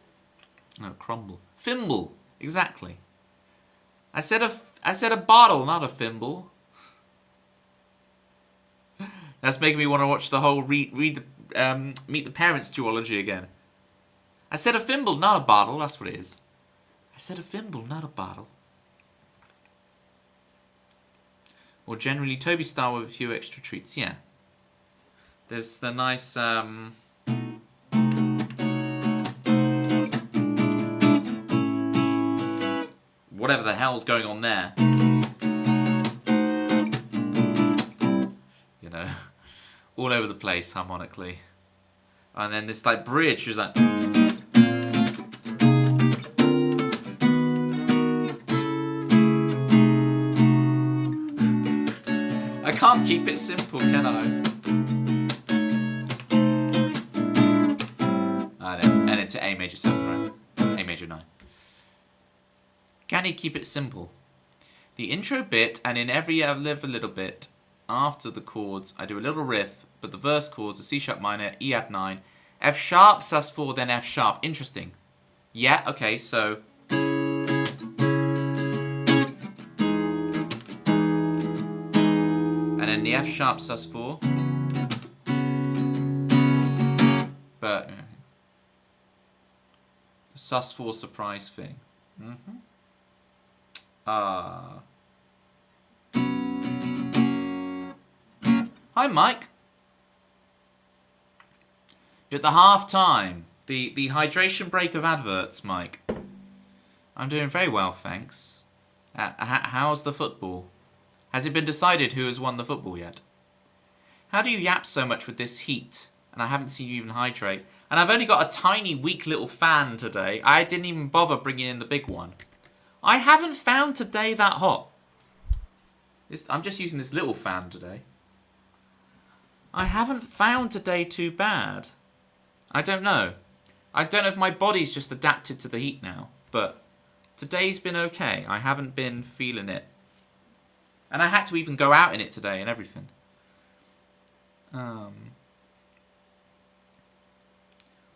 no, crumble. Fimble, exactly. I said a bottle, not a thimble. That's making me want to watch the whole read the Meet the Parents duology again. I said a thimble, not a bottle. That's what it is. I said a thimble, not a bottle. Or generally Toby style with a few extra treats. Yeah. There's the nice whatever the hell's going on there. You know. all over the place harmonically. And then this like bridge was like. I can't keep it simple, can I? And then to A major 7, right? A major 9. Can he keep it simple? The intro bit, and in every other little bit after the chords, I do a little riff, but the verse chords are C sharp minor, E add 9, F sharp, sus4, then F sharp. Interesting. Yeah, okay, so. And then the F sharp, sus4. But. The sus4 surprise thing. Hi, Mike. You're at the half time. The hydration break of adverts, Mike. I'm doing very well, thanks. How's the football? Has it been decided who has won the football yet? How do you yap so much with this heat? And I haven't seen you even hydrate. And I've only got a tiny, weak little fan today. I didn't even bother bringing in the big one. I haven't found today that hot. I'm just using this little fan today. I haven't found today too bad. I don't know. I don't know if my body's just adapted to the heat now. But today's been okay. I haven't been feeling it. And I had to even go out in it today and everything.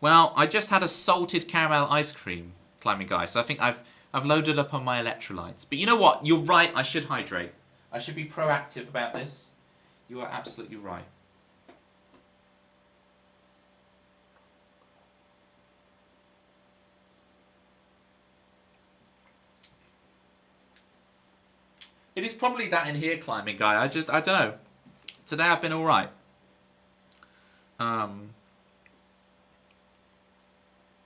Well, I just had a salted caramel ice cream, climbing guy. So I think I've loaded up on my electrolytes. But you know what? You're right. I should hydrate. I should be proactive about this. You are absolutely right. It is probably that in here, climbing guy. I don't know. Today I've been all right. I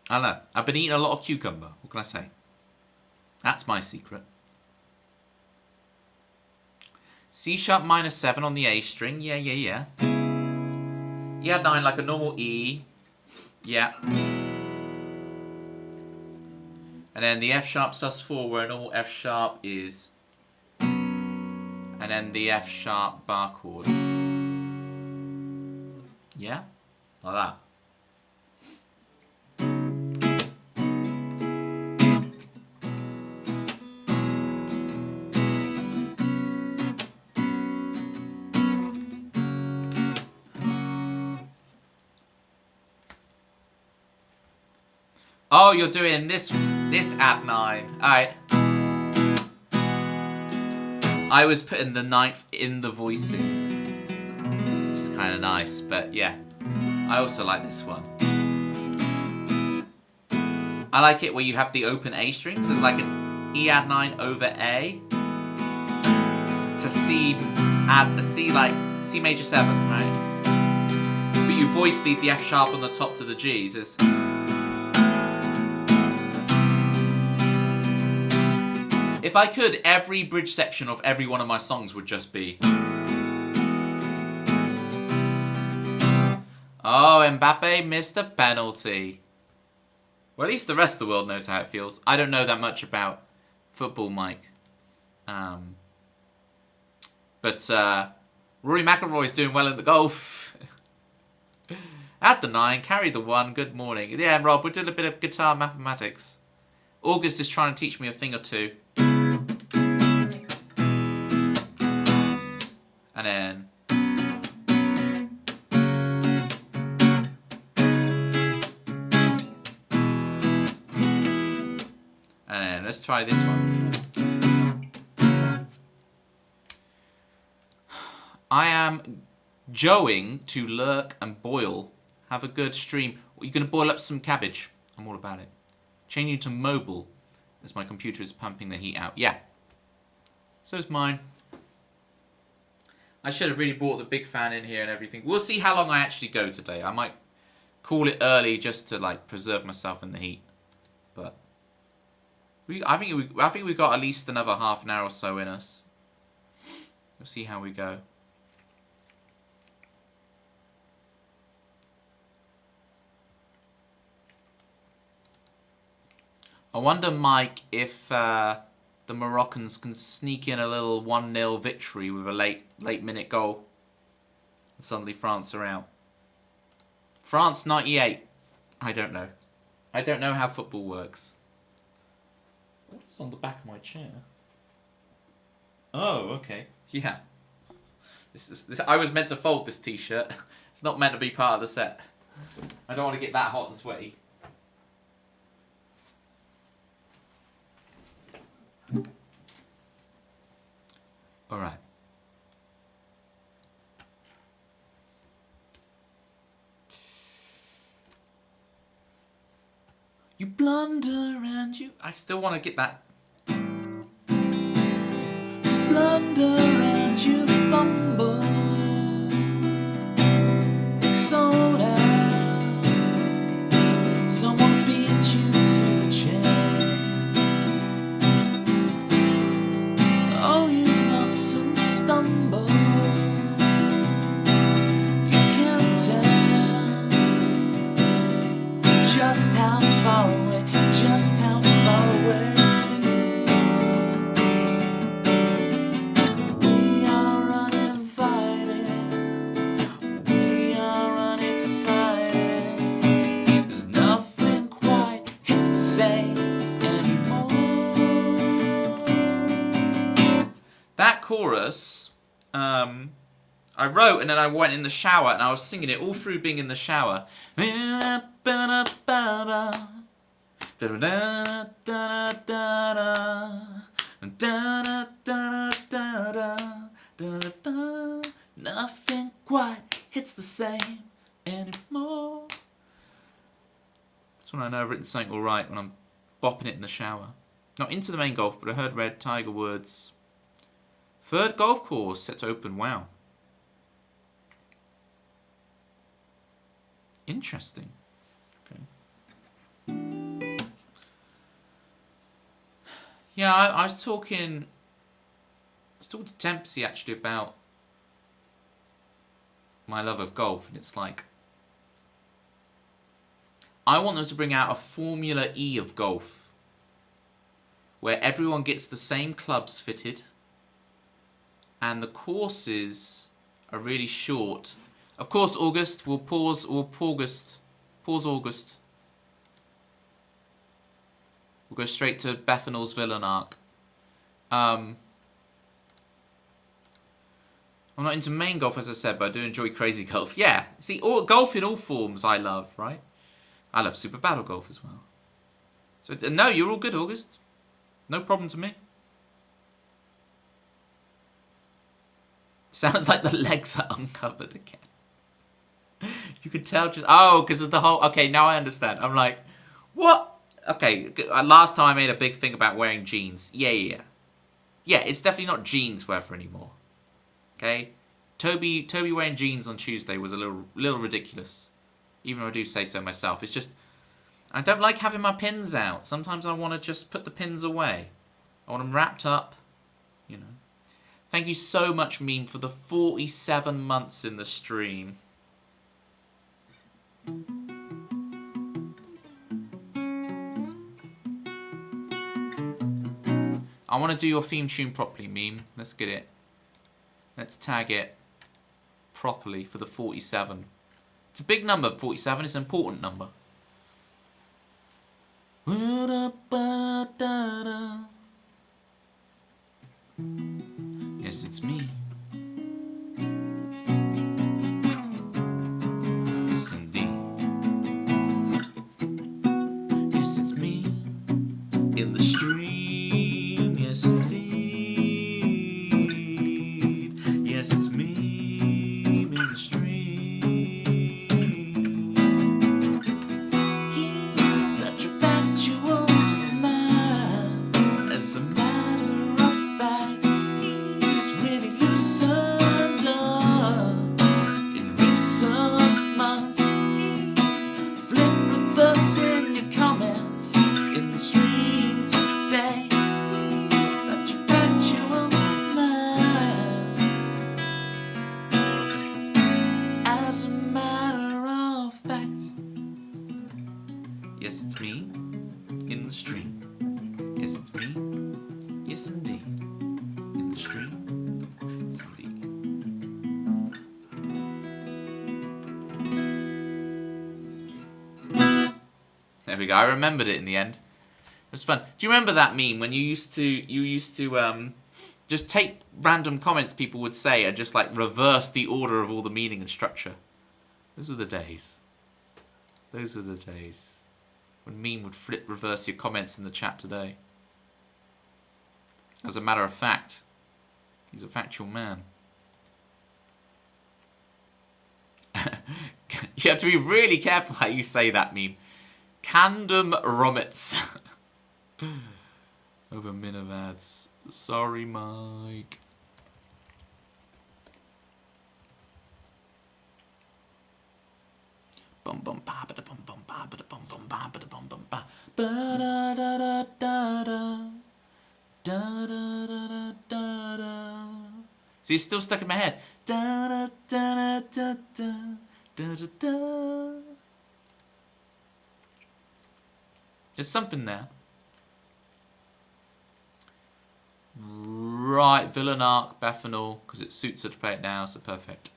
don't know. I've been eating a lot of cucumber. What can I say? That's my secret. C sharp minor 7 on the A string. Yeah. E add 9 like a normal E. Yeah. And then the F sharp sus4 where a normal F sharp is. And then the F sharp bar chord. Yeah? Like that. Oh, you're doing this at 9. Alright. I was putting the 9th in the voicing, which is kind of nice, but yeah. I also like this one. I like it where you have the open A strings. So it's like an E add 9 over A to C major 7, right? But you voice the F sharp on the top to the G. So it's if I could, every bridge section of every one of my songs would just be. Oh, Mbappe missed the penalty. Well, at least the rest of the world knows how it feels. I don't know that much about football, Mike. But Rory McIlroy's doing well in the golf. At the 9, carry the 1, good morning. Yeah, Rob, we're doing a bit of guitar mathematics. August is trying to teach me a thing or two. And then. And then let's try this one. I am going to lurk and boil. Have a good stream. You're going to boil up some cabbage. I'm all about it. Changing to mobile as my computer is pumping the heat out. Yeah. So is mine. I should have really brought the big fan in here and everything. We'll see how long I actually go today. I might call it early just to like preserve myself in the heat. But I think we've got at least another half an hour or so in us. We'll see how we go. I wonder, Mike, if the Moroccans can sneak in a little 1-0 victory with a late minute goal. And suddenly France are out. France 98. I don't know. I don't know how football works. What is on the back of my chair? Oh, okay. Yeah. I was meant to fold this t-shirt. It's not meant to be part of the set. I don't want to get that hot and sweaty. Alright. You blunder and you... I still want to get that. Blunder and you fumble. It's sold out. Someone beat you to the chair. Oh, you mustn't stumble. You can't tell just how far away, just how far away. We are uninvited, we are unexcited. There's nothing quite hits the same anymore. That chorus, I wrote and then I went in the shower and I was singing it all through being in the shower. Nothing quite hits the same anymore. That's when I know I've written something alright, when I'm bopping it in the shower. Not into the main golf, but I heard read Tiger Woods' third golf course set to open. Wow. Interesting. Okay. Yeah, I was talking to Tempsey actually about my love of golf, and it's like, I want them to bring out a Formula E of golf, where everyone gets the same clubs fitted, and the courses are really short. Of course, August, we'll pause August. We'll go straight to Bethanol's villain arc. I'm not into main golf, as I said, but I do enjoy crazy golf. Yeah, see, golf in all forms I love, right? I love Super Battle Golf as well. So, no, you're all good, August. No problem to me. Sounds like the legs are uncovered again. You could tell just... Oh, because of the whole... Okay, now I understand. I'm like, what? Okay, last time I made a big thing about wearing jeans. Yeah, it's definitely not jeans weather anymore. Okay? Toby wearing jeans on Tuesday was a little ridiculous. Even though I do say so myself. It's just... I don't like having my pins out. Sometimes I want to just put the pins away. I want them wrapped up. You know. Thank you so much, Meme, for the 47 months in the stream. I want to do your theme tune properly, Meme. Let's get it. Let's tag it properly for the 47. It's a big number, 47. It's an important number. Yes, it's me. Yes, indeed. Yes, it's me in the stream. Yes, indeed. Yes, it's me in the stream. He's such a factual man. As a matter of fact, he's really loosened up in recent months. He's flipped reverse in your comments in the stream today. He's such a factual man. As a matter of fact, yes, it's me in the stream. we go. I remembered it in the end. It was fun. Do you remember that meme when you used to just take random comments people would say and just like reverse the order of all the meaning and structure? Those were the days. Those were the days when meme would reverse your comments in the chat today. As a matter of fact, he's a factual man. You have to be really careful how you say that meme. Candom Romits. Over Minivads. Sorry, Mike. Bum bum ba ba da bum bum ba ba da bum bum ba ba da bum bum ba ba da da da da da da da da da da. See, it's still stuck in my head. Da da da da da da da da. There's something there. Right, Villain Arc, Bethanol, because it suits her to play it now, so perfect.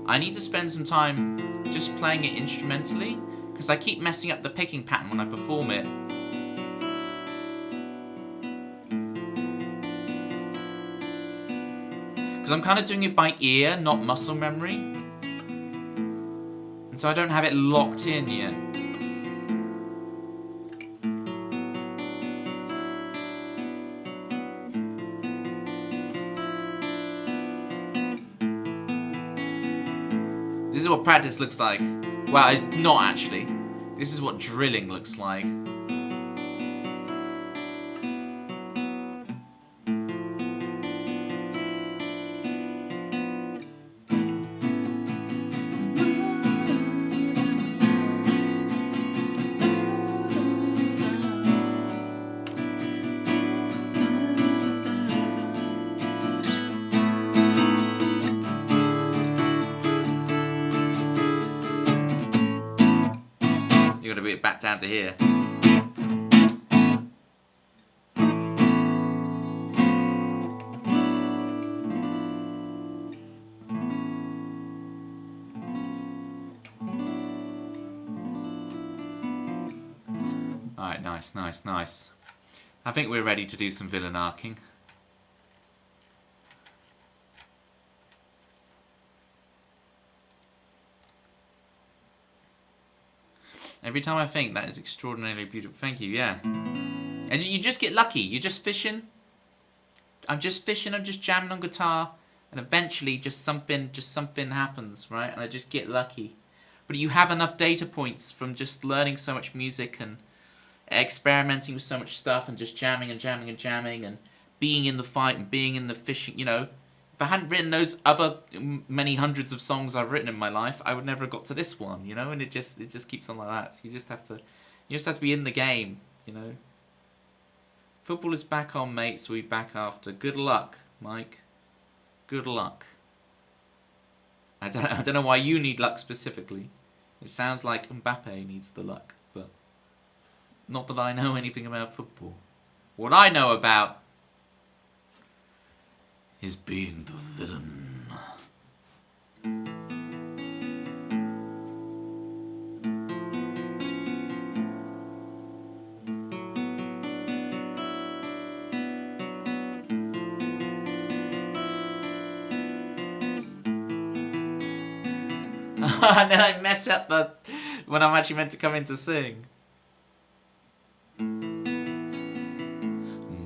I need to spend some time just playing it instrumentally, because I keep messing up the picking pattern when I perform it. Because I'm kind of doing it by ear, not muscle memory. And so I don't have it locked in yet. This is what practice looks like. Well, it's not actually. This is what drilling looks like. You're gonna be back down to here. Alright, nice, nice, nice. I think we're ready to do some villain arcing. Every time I think that is extraordinarily beautiful. Thank you, yeah. And you just get lucky. You're just fishing. I'm just fishing, I'm just jamming on guitar, and eventually just something happens, right? And I just get lucky. But you have enough data points from just learning so much music and experimenting with so much stuff and just jamming and jamming and jamming and being in the fight and being in the fishing, you know. If I hadn't written those other many hundreds of songs I've written in my life, I would never have got to this one, you know. And it just keeps on like that. So you just have to be in the game, you know. Football is back on, mate. So we back after. Good luck, Mike. Good luck. I don't know why you need luck specifically. It sounds like Mbappe needs the luck, but not that I know anything about football. What I know about is being the villain. And then I mess up when I'm actually meant to come in to sing.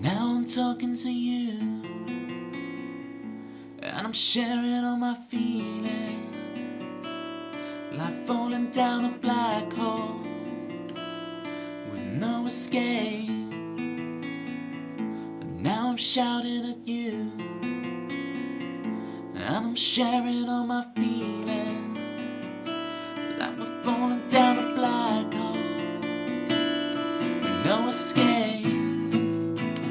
Now I'm talking to you, and I'm sharing all my feelings, like falling down a black hole with no escape. And now I'm shouting at you, and I'm sharing all my feelings, like we're falling down a black hole with no escape.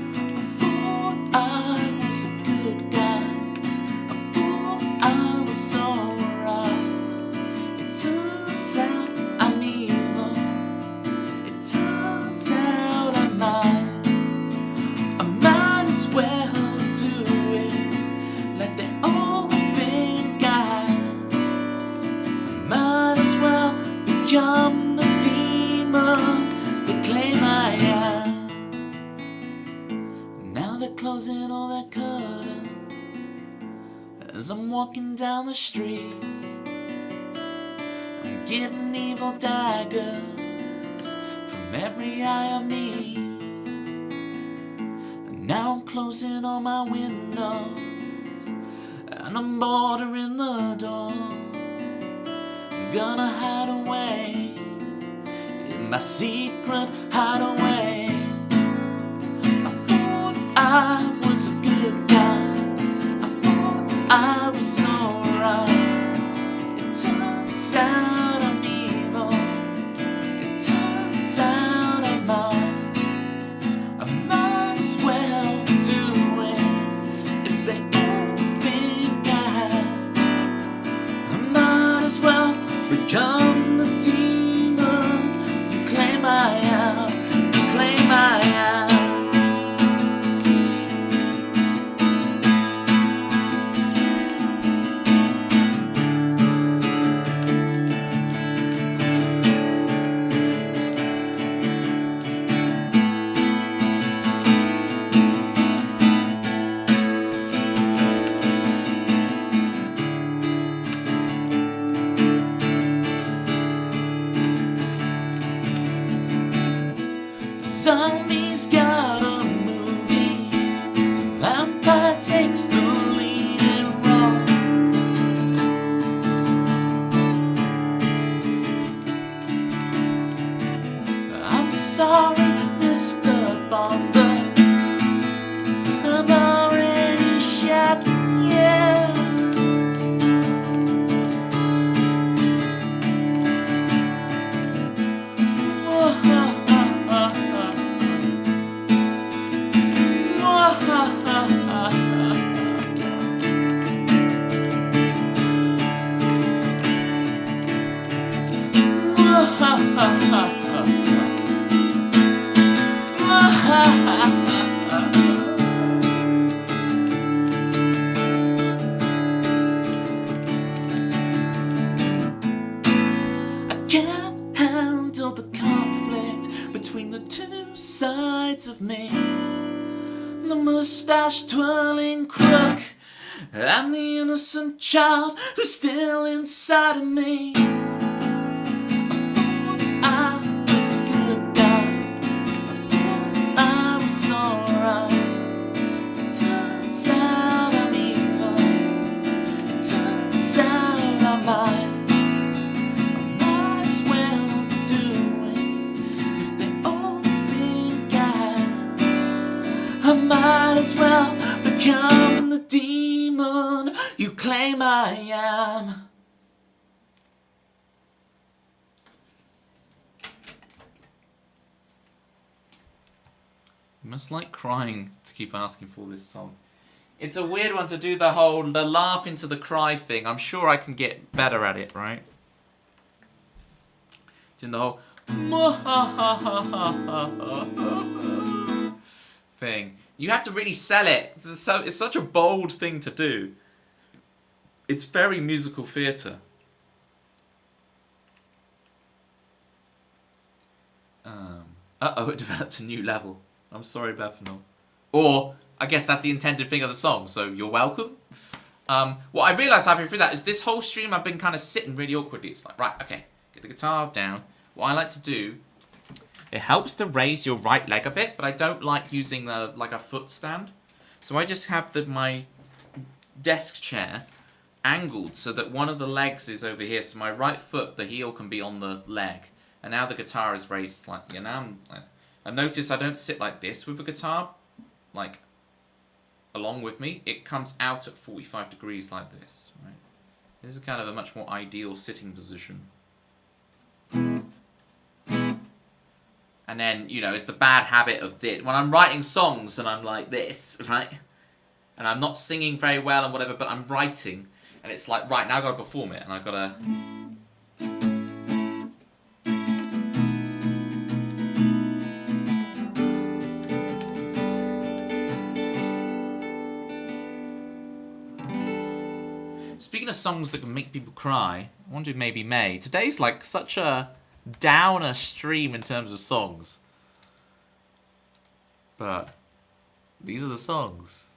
I thought I was a good guy, I was alright. It turns out I need closing all that curtain as I'm walking down the street. I'm getting evil daggers from every eye I meet. And now I'm closing all my windows and I'm bordering the door. I'm gonna hide away in my secret hideaway. I thought I was a good guy, I thought I was alright. It turns out I'm evil, it turns out I'm mine. I might as well do it if they all think I have. I might as well become the demon you claim I am, you claim I am. Zombies got a movie, vampire takes the leading role. I'm sorry, Mr. Bomber, I've already shot you. I can't handle the conflict between the two sides of me, the mustache twirling crook and the innocent child who's still inside of me. I thought I was a good guy, I thought I was alright. It turns out I'm evil, it turns out I'm lying. I might as well do it if they all think I am. I might as well become the demon you claim I am. You must like crying to keep asking for this song. It's a weird one to do the laugh into the cry thing. I'm sure I can get better at it, right? Doing the whole thing. You have to really sell it. It's such a bold thing to do. It's very musical theatre. Uh-oh, it developed a new level. I'm sorry, Bethanol. Or, I guess that's the intended thing of the song, so you're welcome. What I realised halfway through that is this whole stream I've been kind of sitting really awkwardly. It's like, right, okay, get the guitar down. What I like to do, it helps to raise your right leg a bit, but I don't like using like a foot stand. So I just have my desk chair angled so that one of the legs is over here, so my right foot, the heel, can be on the leg. And now the guitar is raised slightly. And now I notice I don't sit like this with the guitar, like along with me. It comes out at 45 degrees like this, right? This is kind of a much more ideal sitting position. And then, you know, it's the bad habit of this. When I'm writing songs and I'm like this, right? And I'm not singing very well and whatever, but I'm writing. And it's like, right, now I've got to perform it. And I've got to... Speaking of songs that can make people cry, I wonder if maybe May. Today's like such a downer stream in terms of songs. But These are the songs.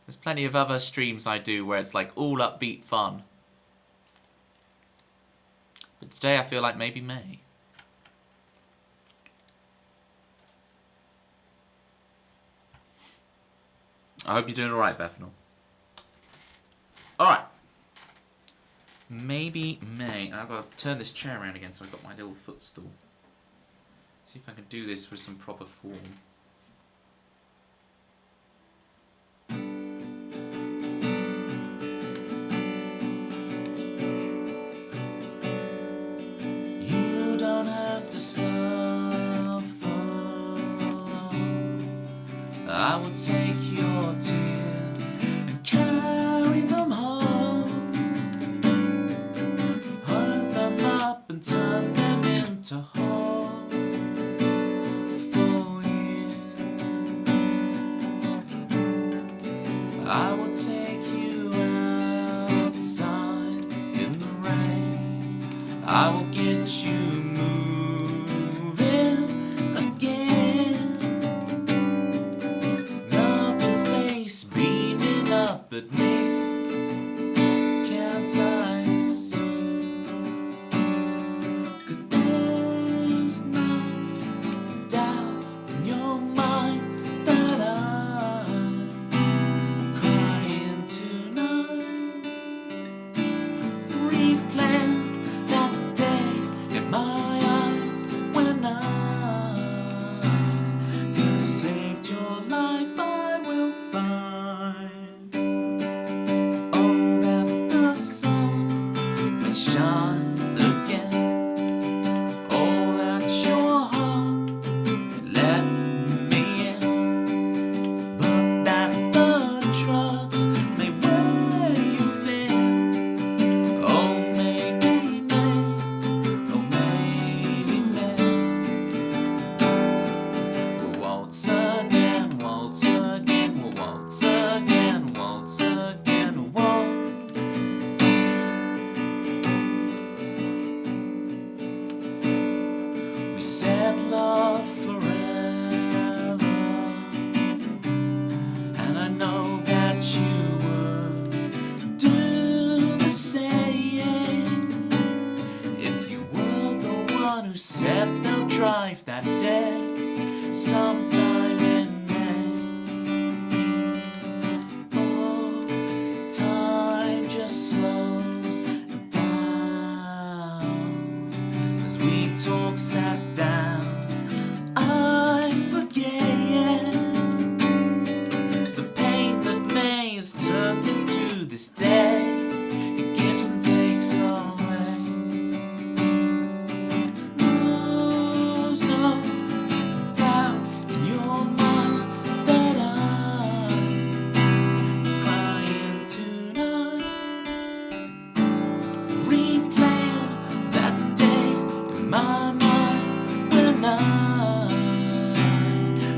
There's plenty of other streams I do where it's like all upbeat fun. But today I feel like maybe May. I hope you're doing alright, Bethnal. Alright. Maybe May. And I've got to turn this chair around again so I've got my little footstool. See if I can do this with some proper form. You don't have to suffer. I will take your tears and carry them home. Hold them up and turn them into hope for you. I will take you outside in the rain. I will get you moving again. Loving face beaming up at me. Can't I see? 'Cause there's no doubt in your mind that I'm crying tonight. Replan that day in my eyes when I could have saved your life. I will find, oh, that the sun may shine again. Oh, that your heart may let me in, but that the drugs may wear you thin. Oh, maybe May, oh, maybe May. We'll waltz again, waltz again, we'll waltz again, waltz again, waltz. We said love forever, and I know that you would do the same if you were the one who said they'll drive that day sometime in May. Oh, time just slows down as we talk sat down. I forget the pain that May has turned into this day. It gives and takes away. There's no doubt in your mind that I'm crying tonight. Replan that day in my mind when I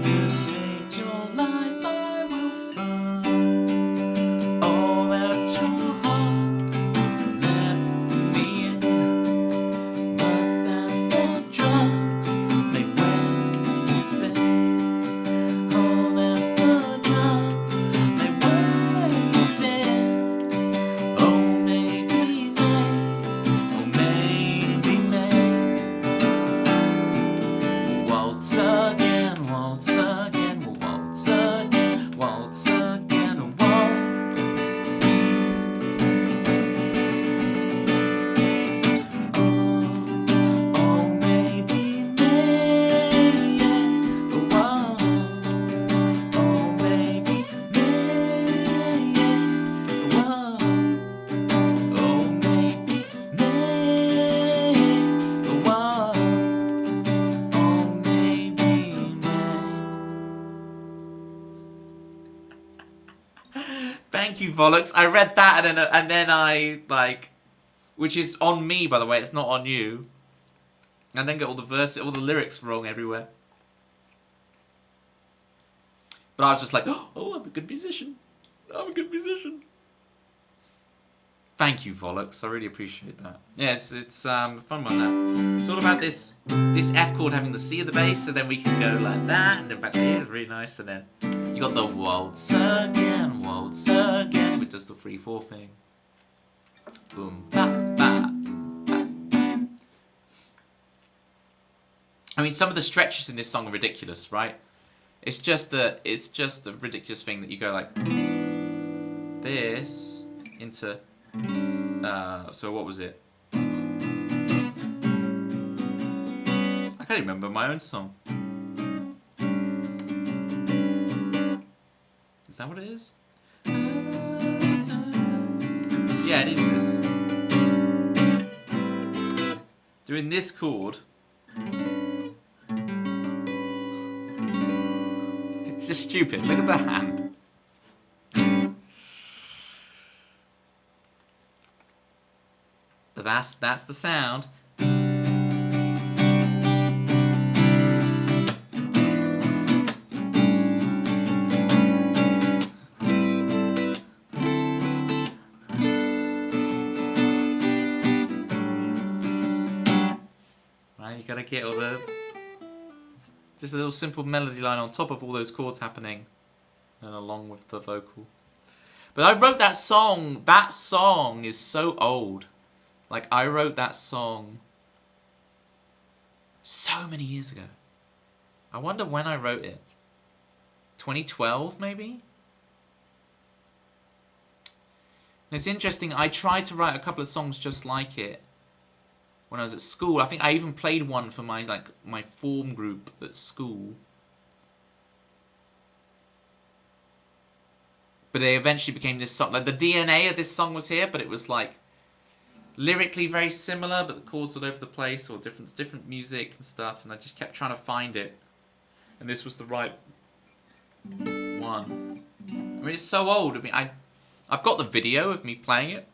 could have saved your life. I will find, oh, that your heart let me in, but that the drugs may wear you thin. Oh, that the drugs may wear you thin. Oh, maybe May, oh, maybe May. Waltz again, waltz again, we'll waltz again, waltz again, waltz. Oh, maybe May, oh, oh, maybe May, oh, oh, maybe May, oh, oh, maybe May. Thank you, Vollux. I read that and then I, like, which is on me, by the way, it's not on you. And then get all the lyrics wrong everywhere. But I was just like, oh, I'm a good musician. I'm a good musician. Thank you, Vollux. I really appreciate that. Yes, it's fun one that. It's all about this F chord having the C of the bass, so then we can go like that, and then back here. It's really nice. And then you got the waltz again, which does the 3/4 thing. Boom, ba, ba, ba. I mean, some of the stretches in this song are ridiculous, right? It's just the ridiculous thing that you go like this into. So what was it? I can't even remember my own song. Is that what it is? Yeah, it is this. Doing this chord. It's just stupid. Look at the hand. But that's the sound. Right, you gotta get all the just a little simple melody line on top of all those chords happening, and along with the vocal. But I wrote that song. That song is so old. Like, I wrote that song so many years ago. I wonder when I wrote it. 2012, maybe? And it's interesting, I tried to write a couple of songs just like it when I was at school. I think I even played one for my form group at school. But they eventually became this song. Like, the DNA of this song was here, but it was like lyrically very similar, but the chords all over the place, or different music and stuff, and I just kept trying to find it. And this was the right one. I mean, it's so old. I mean, I've got the video of me playing it,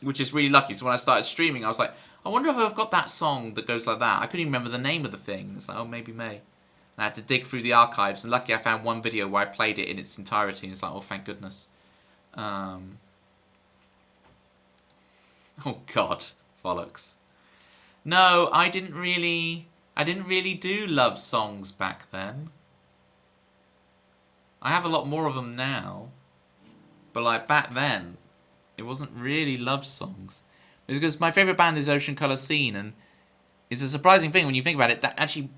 which is really lucky. So when I started streaming, I was like, I wonder if I've got that song that goes like that. I couldn't even remember the name of the thing. It's like, oh, maybe May. And I had to dig through the archives, and luckily I found one video where I played it in its entirety, and it's like, oh, thank goodness. Oh God, bollocks. No, I didn't really do love songs back then. I have a lot more of them now. But like back then, it wasn't really love songs. It's because my favourite band is Ocean Colour Scene, and it's a surprising thing when you think about it, that actually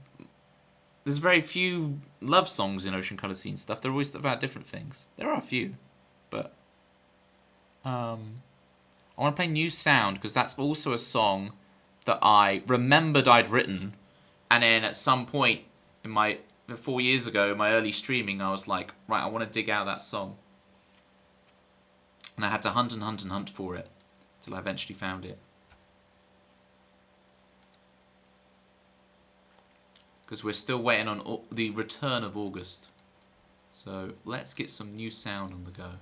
there's very few love songs in Ocean Colour Scene stuff. They're always about different things. There are a few, but I want to play New Sound, because that's also a song that I remembered I'd written, and then at some point in 4 years ago, in my early streaming, I was like, right, I want to dig out that song. And I had to hunt and hunt and hunt for it, till I eventually found it. Because we're still waiting on the return of August. So let's get some New Sound on the go.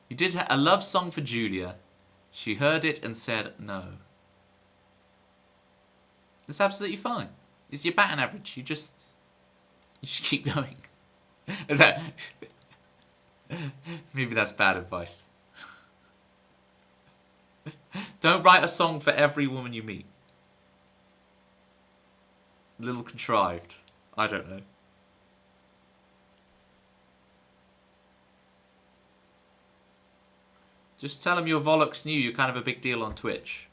You did a love song for Julia. She heard it and said no. That's absolutely fine. It's your batting average. You just keep going. Maybe that's bad advice. Don't write a song for every woman you meet. A little contrived. I don't know. Just tell them your Vollux knew you're kind of a big deal on Twitch.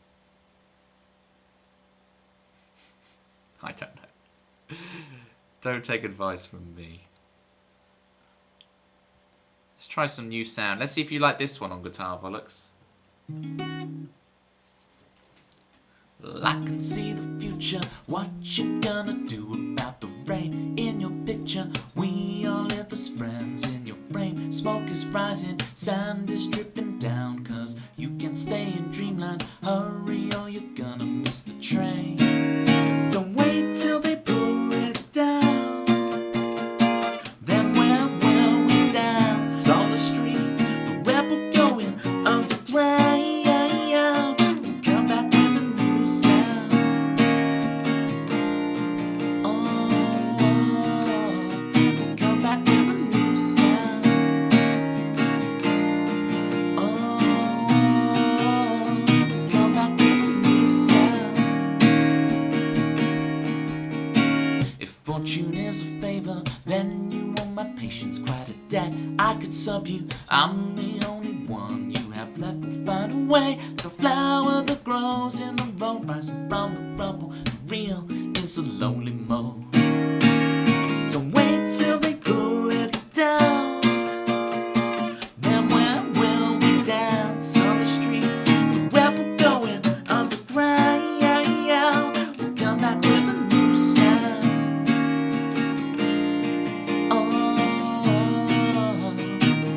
I don't know. Don't take advice from me. Let's try some New Sound. Let's see if you like this one on guitar, Vollux. Well, I can see the future. What you gonna do about the rain in your picture? We all live as friends in your frame. Smoke is rising, sand is dripping down, 'cause you can't stay in dreamland. Hurry or you're gonna miss the train. Don't wait till they pour it down. Then where will we dance on the streets? The rebel going underground. Come back with a new sound. Then you owe my patience quite a debt. I could sub you, I'm the only one you have left. Will find a way, like a flower that grows in the road, rising from the rubble. The real is a lonely mode. Don't wait till they pull it down. Then where will we dance on the streets? The rebel going underground. We'll come back with a new sound. Oh,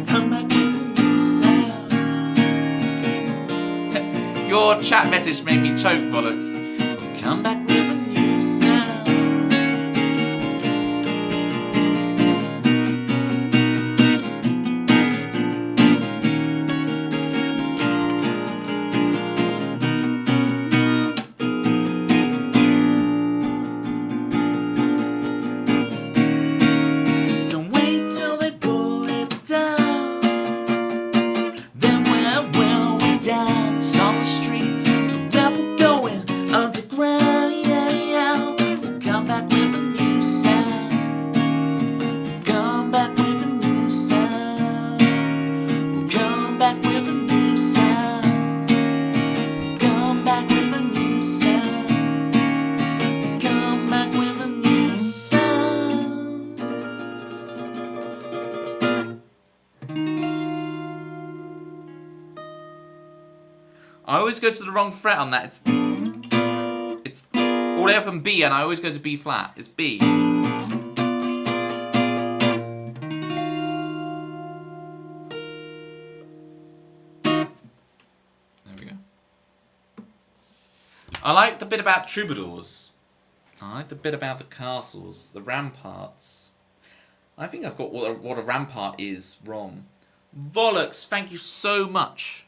come back with a new sound. Your chat message made me choke, bollocks. We'll come back with a new sound. Don't wait till they pull it down. Then where will we dance on the streets? The rebel going underground. We'll come back with a new sound. Come back with a new sound. We'll come back with a new sound. Come back with a new sound. Come back with a new sound. I always go to the wrong fret on that. It's all the way up on B, and I always go to B flat. It's B. There we go. I like the bit about troubadours. I like the bit about the castles, the ramparts. I think I've got what a rampart is wrong. Vollux, thank you so much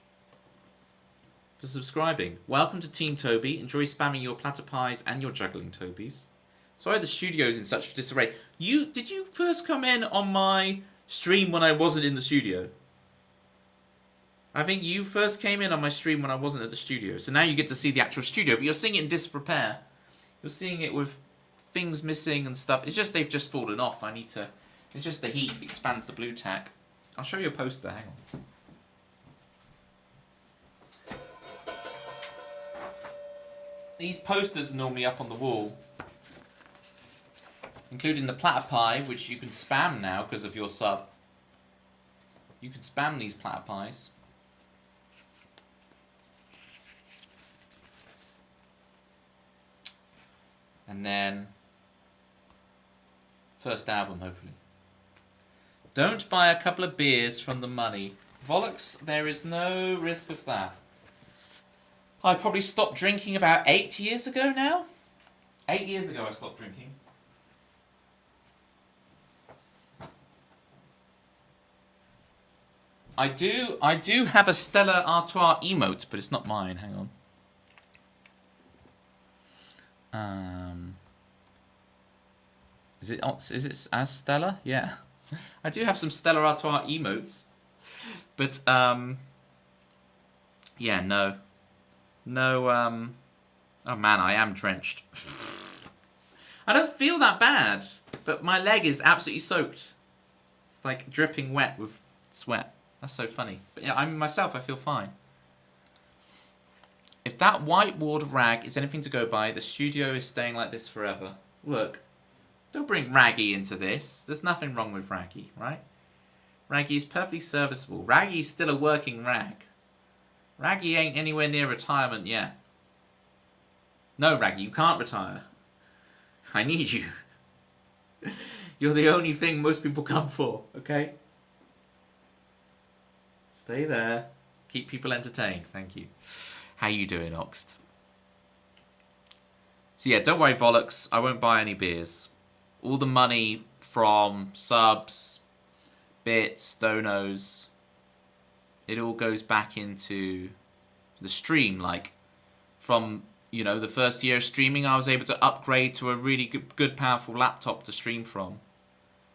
for subscribing. Welcome to Team Toby. Enjoy spamming your platter pies and your juggling Tobies. Sorry the studio's in such disarray. Did you first come in on my stream when I wasn't in the studio? I think you first came in on my stream when I wasn't at the studio. So now you get to see the actual studio, but you're seeing it in disrepair. You're seeing it with things missing and stuff. It's just they've just fallen off. It's just the heat expands the blue tack. I'll show you a poster, hang on. These posters are normally up on the wall, including the platter pie, which you can spam now because of your sub. You can spam these platter pies. And then, first album, hopefully. Don't buy a couple of beers from the money. Vollux, there is no risk of that. I probably stopped drinking about 8 years ago now. 8 years ago I stopped drinking. I do have a Stella Artois emote, but it's not mine. Hang on. Is it as Stella? Yeah. I do have some Stella Artois emotes. But yeah, no. No, oh man, I am drenched. I don't feel that bad, but my leg is absolutely soaked. It's like dripping wet with sweat. That's so funny. But yeah, I feel fine. If that whiteboard rag is anything to go by, the studio is staying like this forever. Look, don't bring Raggy into this. There's nothing wrong with Raggy, right? Raggy is perfectly serviceable. Raggy's still a working rag. Raggy ain't anywhere near retirement yet. No, Raggy, you can't retire. I need you. You're the only thing most people come for, okay? Stay there. Keep people entertained. Thank you. How you doing, Oxt? So yeah, don't worry, Vollux. I won't buy any beers. All the money from subs, bits, donos, it all goes back into the stream. Like, from, you know, the first year of streaming, I was able to upgrade to a really good powerful laptop to stream from,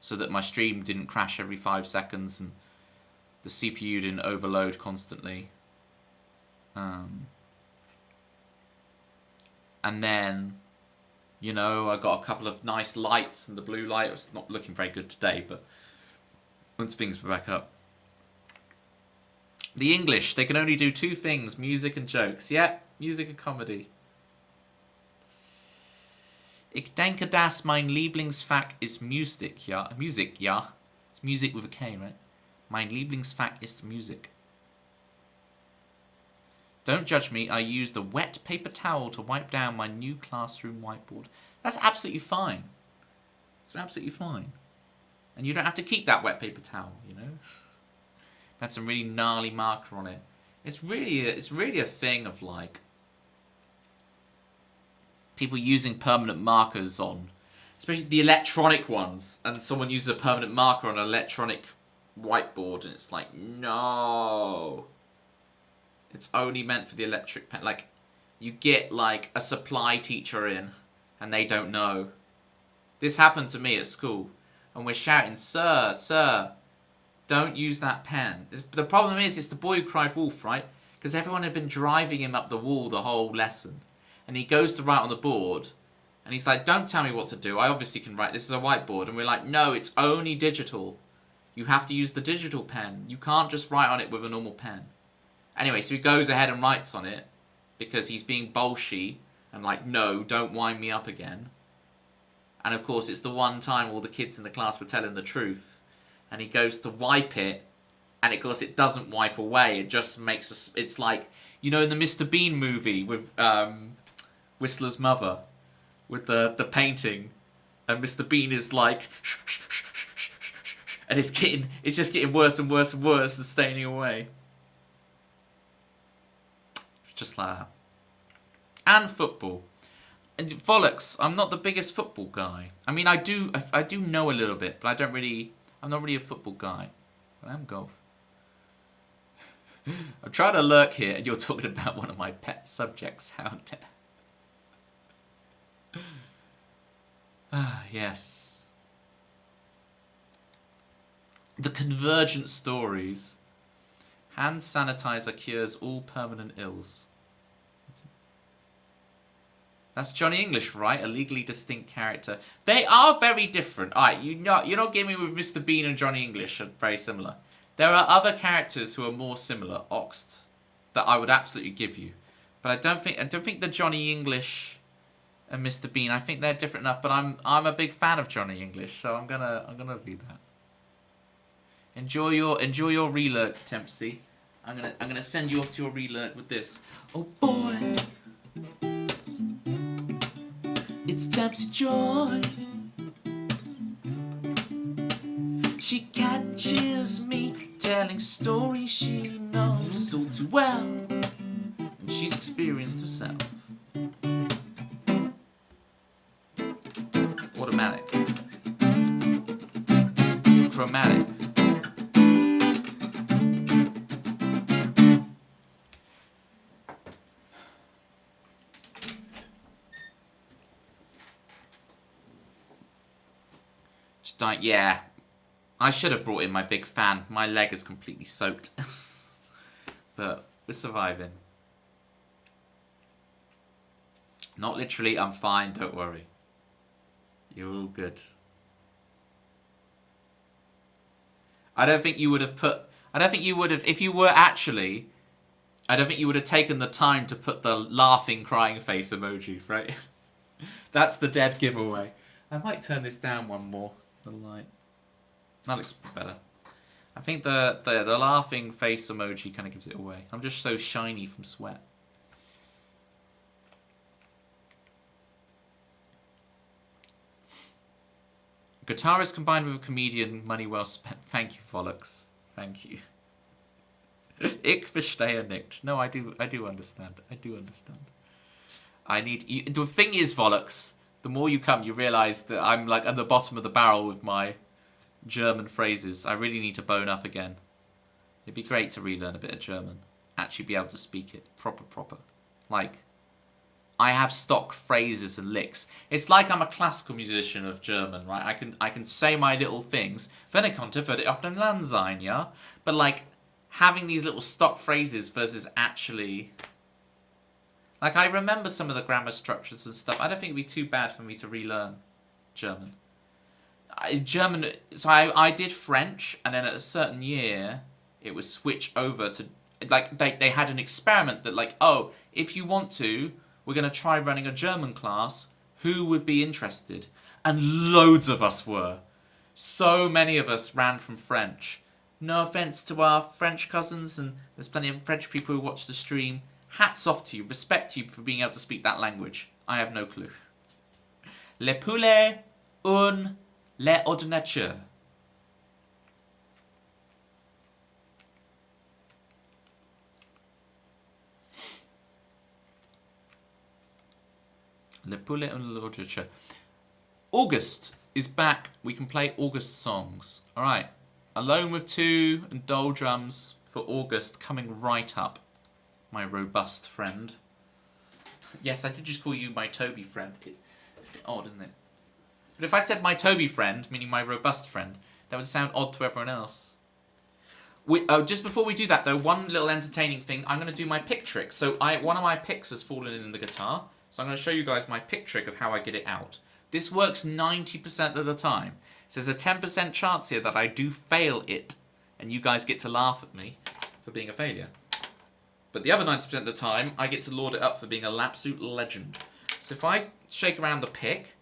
so that my stream didn't crash every 5 seconds and the CPU didn't overload constantly. And then You know, I got a couple of nice lights, and the blue light was not looking very good today, but once things were back up. The English, they can only do two things, music and jokes. Yeah, music and comedy. Ich denke, dass mein Lieblingsfach ist Musik, ja. Music, ja. It's music with a K, right? Mein Lieblingsfach ist Musik. Don't judge me, I used a wet paper towel to wipe down my new classroom whiteboard. That's absolutely fine. It's absolutely fine. And you don't have to keep that wet paper towel, you know? That's some really gnarly marker on it. It's really a thing of like people using permanent markers on, especially the electronic ones, and someone uses a permanent marker on an electronic whiteboard, and it's like, no. It's only meant for the electric pen. Like, you get like a supply teacher in, and they don't know. This happened to me at school, and we're shouting, "Sir, sir, don't use that pen." The problem is, it's the boy who cried wolf, right? Because everyone had been driving him up the wall the whole lesson. And he goes to write on the board, and he's like, "Don't tell me what to do. I obviously can write. This is a whiteboard." And we're like, "No, it's only digital. You have to use the digital pen. You can't just write on it with a normal pen." Anyway, so he goes ahead and writes on it, because he's being bolshy, and like, "No, don't wind me up again." And of course, it's the one time all the kids in the class were telling the truth. And he goes to wipe it, and of course it doesn't wipe away. It just makes us. It's like, you know, in the Mr. Bean movie with Whistler's mother, with the painting, and Mr. Bean is like, and it's just getting worse and worse and worse and staining away. Just like that. And football. And Vollux, I'm not the biggest football guy. I mean, I do know a little bit, but I'm not really a football guy. But I am golf. I'm trying to lurk here, and you're talking about one of my pet subjects. How dare. Ah, yes. The convergent stories. Hand sanitizer cures all permanent ills. That's Johnny English, right? A legally distinct character. They are very different. Alright, you're not getting me with Mr. Bean and Johnny English are very similar. There are other characters who are more similar, Oxt, that I would absolutely give you. But I don't think the Johnny English and Mr. Bean, I think they're different enough, but I'm a big fan of Johnny English, so I'm gonna read that. Enjoy your relurk, Tempsy. I'm gonna send you off to your relurk with this. Oh boy, it's Tempsy Joy. She catches me telling stories she knows all too well, and she's experienced herself. Automatic, chromatic. Yeah, I should have brought in my big fan. My leg is completely soaked. But we're surviving. Not literally, I'm fine, don't worry. You're all good. I don't think you would have, if you were actually, I don't think you would have taken the time to put the laughing, crying face emoji, right? That's the dead giveaway. I might turn this down one more. The light. That looks better. I think the laughing face emoji kind of gives it away. I'm just so shiny from sweat. Guitarist combined with a comedian, money well spent. Thank you, Vollux. Thank you. Ich verstehe nicht. No, I do understand. I do understand. I need you. The thing is, Vollux, the more you come, you realise that I'm like at the bottom of the barrel with my German phrases. I really need to bone up again. It'd be great to relearn a bit of German. Actually be able to speak it proper. Like, I have stock phrases and licks. It's like I'm a classical musician of German, right? I can say my little things. Wenn ich konnte, würde ich auf dem Land sein, ja? But like, having these little stock phrases versus actually... Like, I remember some of the grammar structures and stuff. I don't think it'd be too bad for me to relearn German. So I did French, and then at a certain year, it would switch over to, like, they had an experiment that, like, oh, if you want to, we're going to try running a German class. Who would be interested? And loads of us were. So many of us ran from French. No offence to our French cousins, and there's plenty of French people who watch the stream. Hats off to you, respect to you for being able to speak that language. I have no clue. Le poulet un le ordinateur. Le poulet un le ordinateur. August is back. We can play August songs. Alright. Alone with Two and Doldrums for August coming right up. My robust friend. Yes, I did just call you my Toby friend. It's a bit odd, isn't it? But if I said my Toby friend, meaning my robust friend, that would sound odd to everyone else. Just before we do that, though, one little entertaining thing. I'm going to do my pick trick. So one of my picks has fallen in the guitar. So I'm going to show you guys my pick trick of how I get it out. This works 90% of the time. So there's a 10% chance here that I do fail it. And you guys get to laugh at me for being a failure. But the other 90% of the time, I get to laud it up for being a absolute legend. So if I shake around the pick,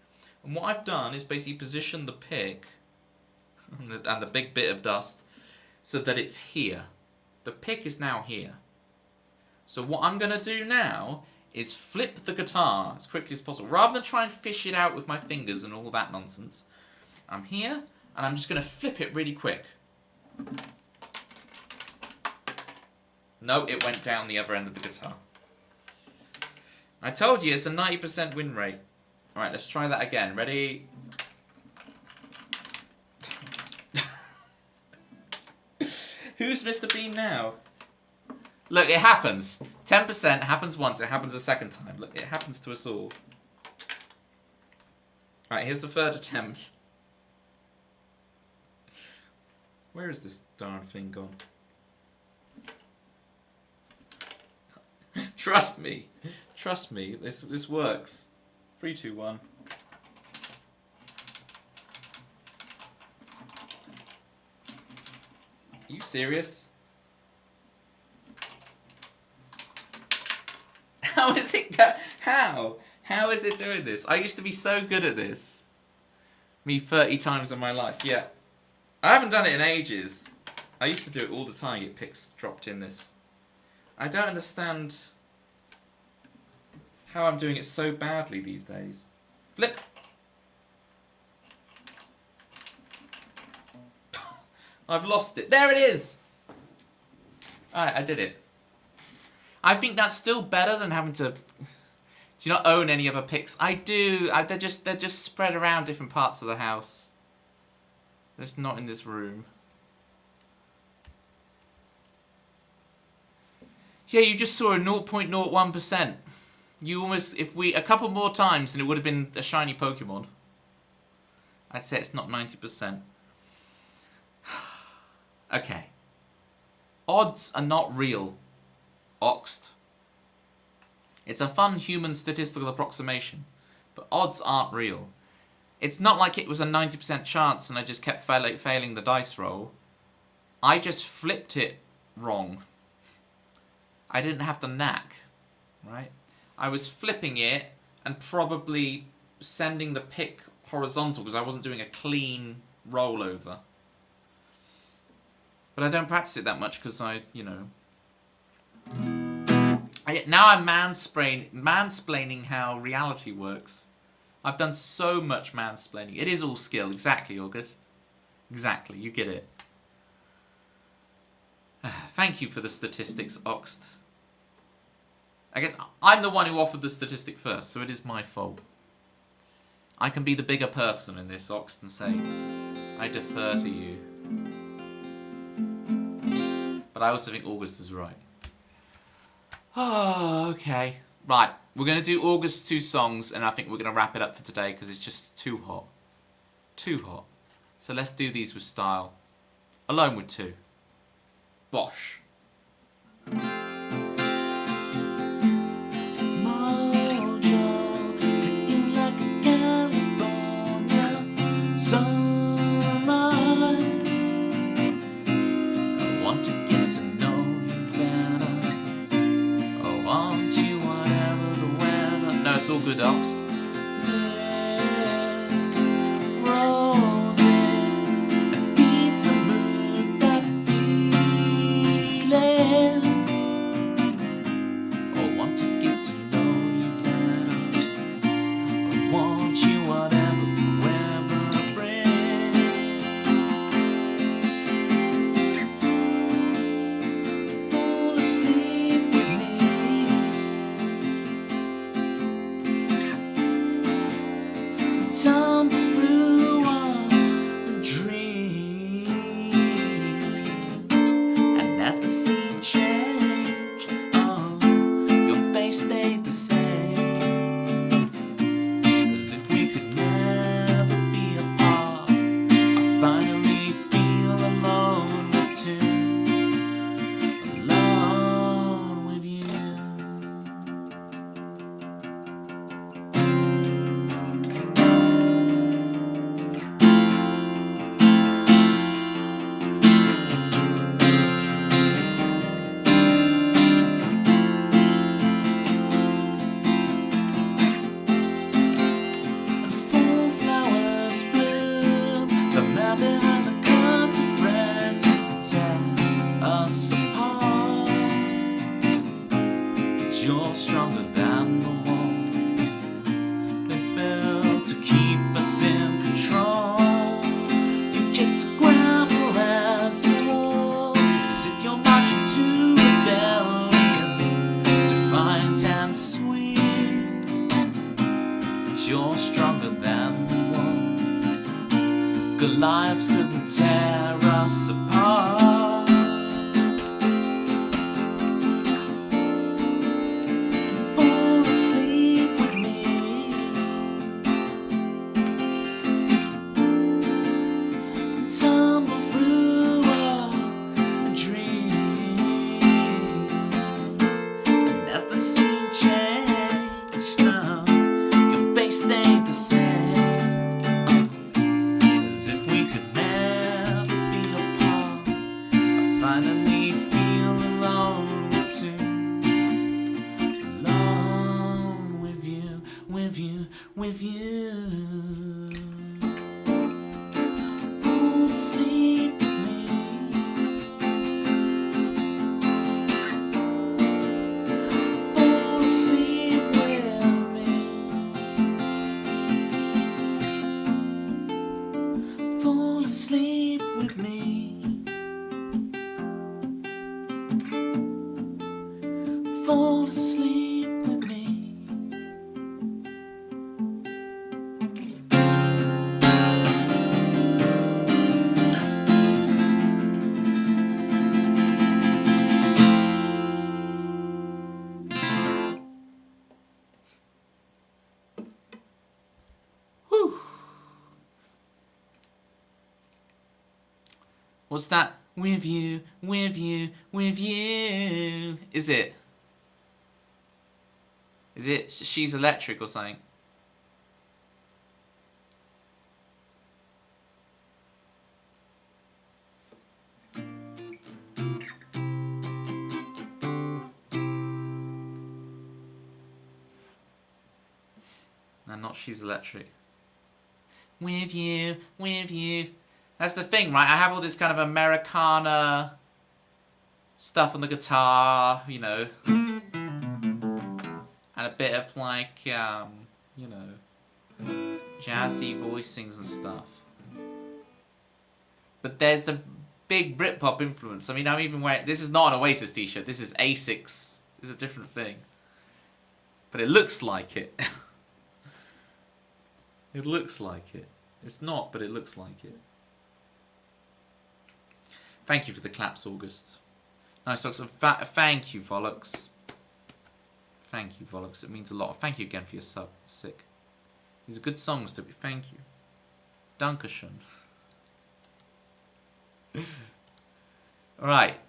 and what I've done is basically position the pick and the big bit of dust so that it's here. The pick is now here. So what I'm going to do now is flip the guitar as quickly as possible. Rather than try and fish it out with my fingers and all that nonsense, I'm here, and I'm just going to flip it really quick. No, it went down the other end of the guitar. I told you, it's a 90% win rate. Alright, let's try that again. Ready? Who's Mr. Bean now? Look, it happens. 10% happens once, it happens a second time. Look, it happens to us all. Alright, here's the third attempt. Where is this darn thing gone? Trust me. Trust me. This works. 3, 2, 1. Are you serious? How is it How? How is it doing this? I used to be so good at this. Me 30 times in my life. Yeah. I haven't done it in ages. I used to do it all the time, get picks dropped in this. I don't understand how I'm doing it so badly these days. Flip! I've lost it. There it is! Alright, I did it. I think that's still better than having to... Do you not own any other picks? I do. They're just spread around different parts of the house. They're just not in this room. Yeah, you just saw a 0.01%. You almost, a couple more times and it would have been a shiny Pokemon. I'd say it's not 90%. Okay. Odds are not real. Oxt. It's a fun human statistical approximation, but odds aren't real. It's not like it was a 90% chance and I just kept failing the dice roll. I just flipped it wrong. I didn't have the knack, right? I was flipping it and probably sending the pick horizontal because I wasn't doing a clean rollover. But I don't practice it that much because now I'm mansplaining how reality works. I've done so much mansplaining. It is all skill. Exactly, August. Exactly, you get it. Thank you for the statistics, Oxt. I guess I'm the one who offered the statistic first, so it is my fault. I can be the bigger person in this, Oxt, and say, I defer to you. But I also think August is right. Oh, okay. Right, we're going to do August's 2 songs, and I think we're going to wrap it up for today because it's just too hot. Too hot. So let's do these with style. Alone with 2. Bosh. My paradoxed. Mist rolls in and feeds the mood that feeling. I want to get to know you better. I want you whatever, whoever brings. Fall asleep with me. Tumble through a dream. And as the scene changed, your face stayed the same. As if we could never be apart. I finally feel alone with two. Alone with you. Fall flowers bloom. The man behind the curtain threatens to tear us apart. But you're stronger than the wall they built to keep us in control. You kick the gravel as you walk, as if you're marching to rebellion, defiant and sweet. But you're stronger than the walls. Goliaths couldn't tear us apart. Fall asleep with me. Tumble through a dream. And as the scene changed, your face stayed the same. As if we could never be apart. I finally feel alone with you. Alone with you, with you, with you. Fall asleep with me. Fall asleep with me. Fall asleep with me. Fall asleep with me. Whew. What's that? With you, with you, with you. Is it? Is it She's Electric or something? No, not She's Electric. With you, with you. That's the thing, right? I have all this kind of Americana stuff on the guitar, you know. And a bit of like, you know, jazzy voicings and stuff. But there's the big Britpop influence. I mean, I'm even wearing... This is not an Oasis t-shirt. This is Asics. It's a different thing. But it looks like it. It looks like it. It's not, but it looks like it. Thank you for the claps, August. Nice socks. Thank you, Vollux. Thank you, Vollux. It means a lot. Thank you again for your sub. Sick. These are good songs to be. Thank you. Dankeschön. Alright.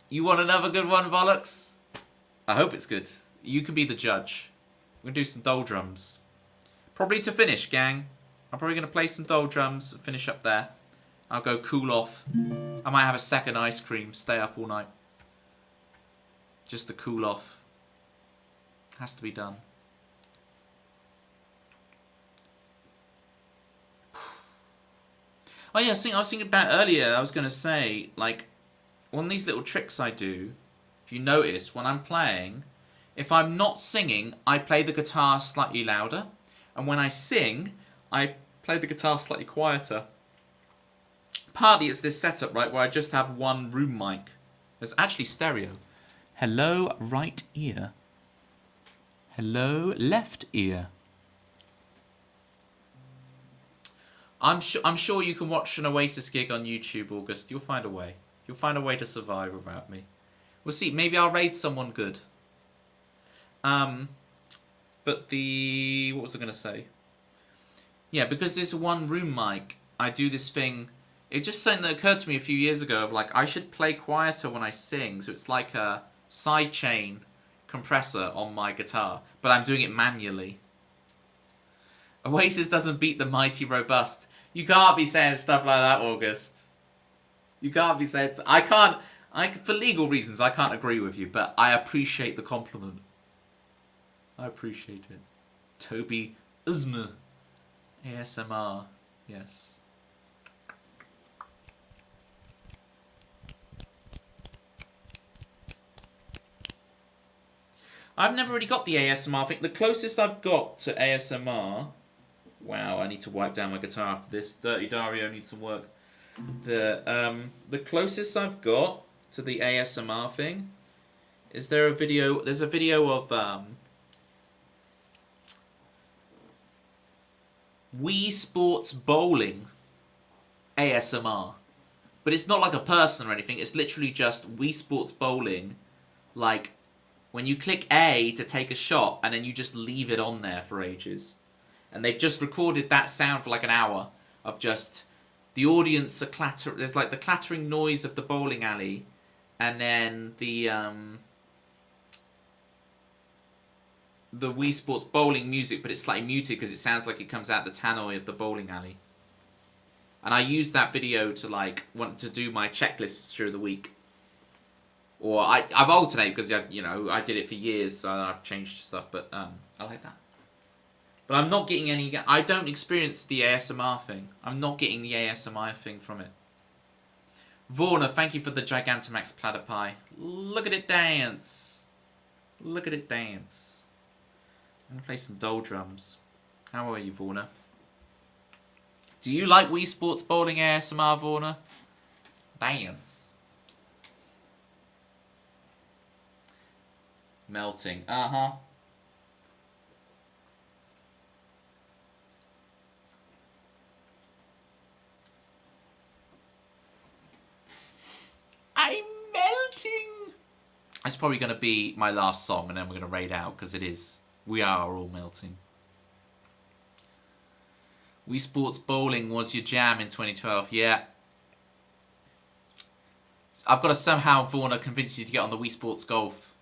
You want another good one, Vollux? I hope it's good. You can be the judge. We're going to do some doldrums. Probably to finish, gang. I'm probably going to play some doldrums and finish up there. I'll go cool off. I might have a second ice cream, stay up all night. Just to cool off. Has to be done. Oh yeah, I was thinking about earlier. I was gonna say, like, one of these little tricks I do. If you notice, when I'm playing, if I'm not singing, I play the guitar slightly louder, and when I sing, I play the guitar slightly quieter. Partly it's this setup, right, where I just have one room mic. It's actually stereo. Hello, right ear. Hello, left ear. I'm sure you can watch an Oasis gig on YouTube, August. You'll find a way. You'll find a way to survive without me. We'll see. Maybe I'll raid someone good. But what was I going to say? Yeah, because there's one room mic, I do this thing. It just something that occurred to me a few years ago of like, I should play quieter when I sing. So it's like a sidechain compressor on my guitar. But I'm doing it manually. Oasis doesn't beat the mighty robust. You can't be saying stuff like that, August. You can't be saying... for legal reasons, I can't agree with you, but I appreciate the compliment. I appreciate it. Toby Uzma. ASMR. Yes. I've never really got the ASMR thing. The closest I've got to ASMR... Wow, I need to wipe down my guitar after this. Dirty Dario needs some work. The closest I've got to the ASMR thing is there's a video of Wii Sports Bowling ASMR. But it's not like a person or anything, it's literally just Wii Sports Bowling, like when you click A to take a shot and then you just leave it on there for ages. And they've just recorded that sound for like an hour of just the audience are clattering. There's like the clattering noise of the bowling alley, and then the Wii Sports bowling music, but it's slightly muted because it sounds like it comes out the tannoy of the bowling alley. And I use that video to like want to do my checklists through the week. Or I've alternated because I did it for years, so I've changed stuff. But I like that. But I'm not getting any... I don't experience the ASMR thing. I'm not getting the ASMR thing from it. Vorna, thank you for the Gigantamax platypi. Look at it dance. Look at it dance. I'm going to play some doldrums. How are you, Vorna? Do you like Wii Sports Bowling ASMR, Vorna? Dance. Melting. Uh-huh. I'm melting. That's probably going to be my last song, and then we're going to raid out, because it is. We are all melting. Wii Sports Bowling was your jam in 2012. Yeah. I've got to somehow, Vorna, convince you to get on the Wii Sports Golf.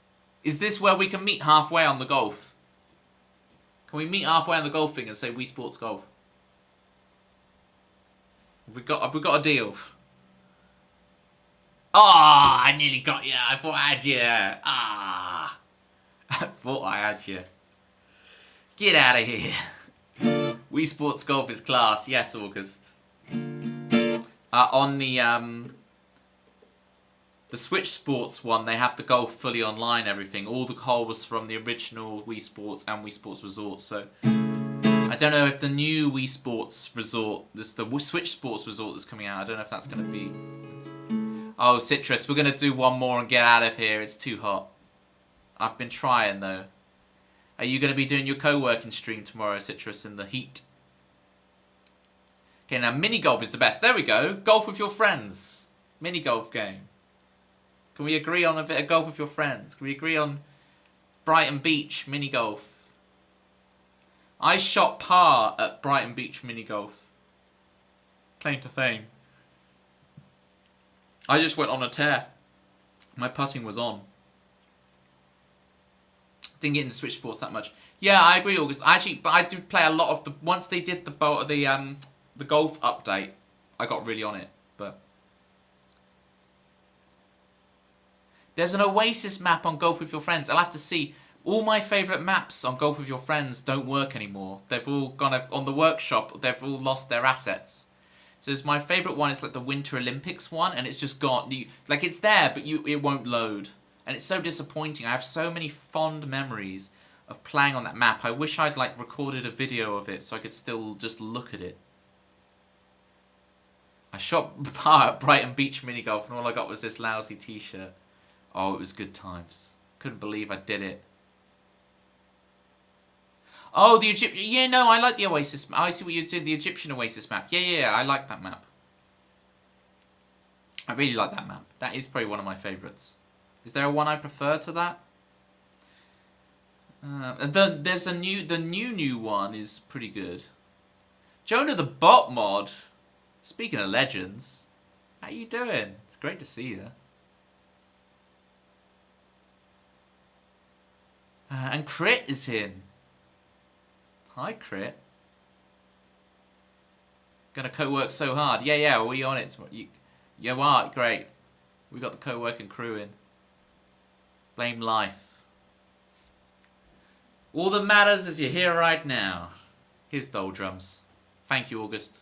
Is this where we can meet halfway on the golf? Can we meet halfway on the golfing and say Wii Sports Golf? Have we got a deal? Ah, I nearly got you. I thought I had you. Ah. I thought I had you. Get out of here. Wii Sports Golf is class. Yes, August. On the Switch Sports one, they have the golf fully online, everything. All the call was from the original Wii Sports and Wii Sports Resort, so... I don't know if the new Wii Sports Resort, the Switch Sports Resort that's coming out, I don't know if that's going to be... Oh, Citrus, we're going to do one more and get out of here. It's too hot. I've been trying, though. Are you going to be doing your co-working stream tomorrow, Citrus, in the heat? Okay, now mini golf is the best. There we go. Golf with your friends. Mini golf game. Can we agree on a bit of golf with your friends? Can we agree on Brighton Beach mini golf? I shot par at Brighton Beach mini golf. Claim to fame. I just went on a tear. My putting was on. Didn't get into Switch Sports that much. Yeah, I agree, August. But I did play a lot of the... Once they did the golf update, I got really on it. But there's an Oasis map on Golf with Your Friends. I'll have to see. All my favourite maps on Golf with Your Friends don't work anymore. They've all gone... On the workshop, they've all lost their assets. So it's my favourite one is like the Winter Olympics one, and it's just got like it's there, but it won't load, and it's so disappointing. I have so many fond memories of playing on that map. I wish I'd like recorded a video of it so I could still just look at it. I shot par at Brighton Beach mini golf, and all I got was this lousy T-shirt. Oh, it was good times. Couldn't believe I did it. Oh, the Egyptian... Yeah, no, I like the Oasis... I see what you're doing, the Egyptian Oasis map. Yeah, I like that map. I really like that map. That is probably one of my favourites. Is there one I prefer to that? There's a new... The new one is pretty good. Jonah the Bot mod. Speaking of legends. How you doing? It's great to see you. And Crit is in. Hi, Crit. Gonna co-work so hard. Yeah, we on it. You are, great. We got the co-working crew in. Blame life. All that matters is you're here right now. Here's Doldrums. Thank you, August.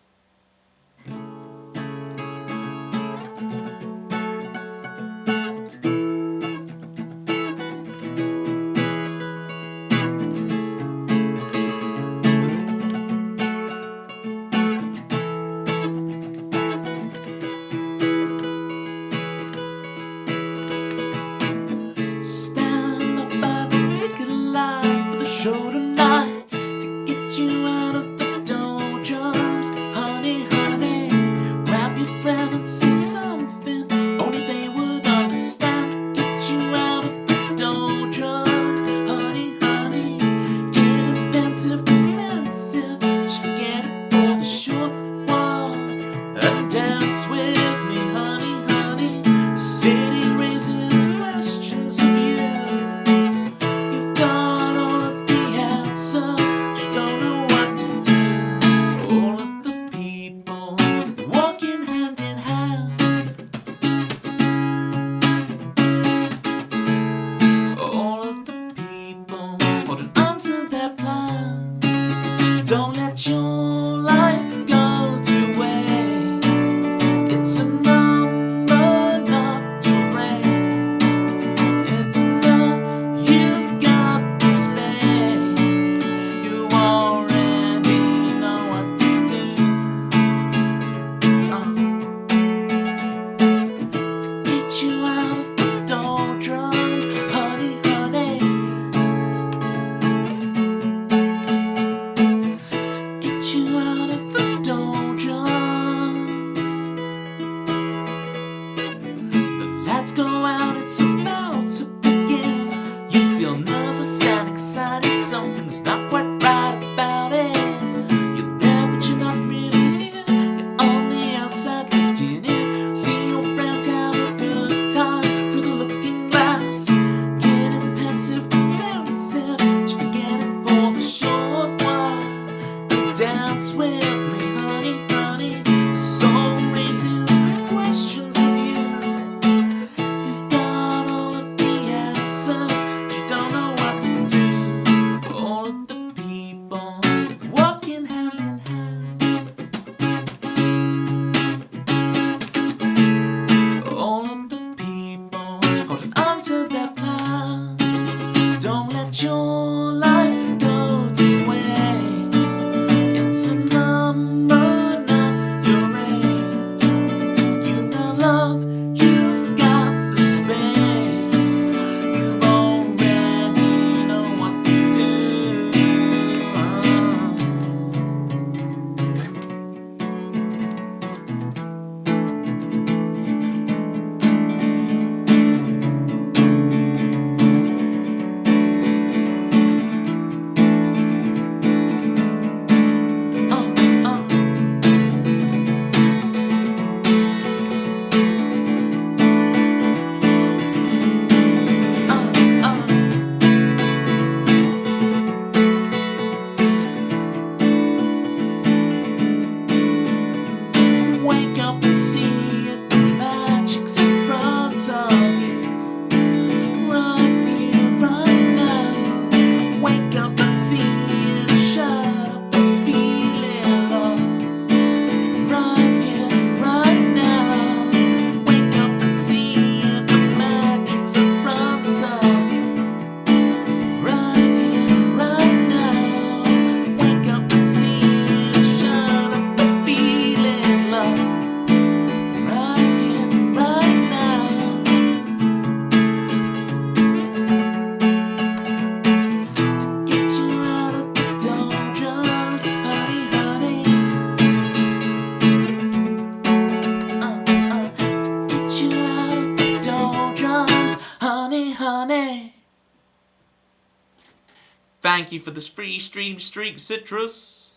Thank you for this free stream streak, Citrus.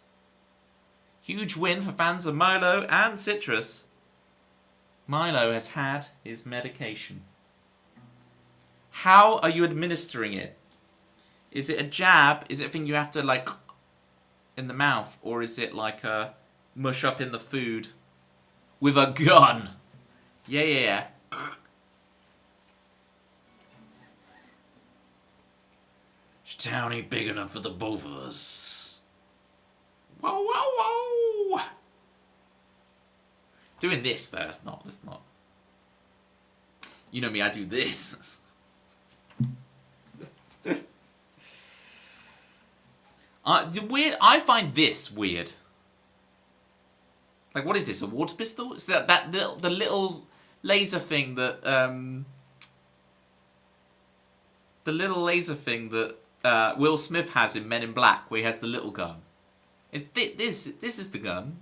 Huge win for fans of Milo and Citrus. Milo has had his medication. How are you administering it? Is it a jab? Is it a thing you have to, like, in the mouth? Or is it like a mush up in the food with a gun? Yeah. This town ain't big enough for the both of us. Whoa. Doing this, though, that's not. You know me, I do this. I find this weird. Like, what is this? A water pistol? Is that the little laser thing that the little laser thing that Will Smith has in Men in Black, where he has the little gun? Is this is the gun?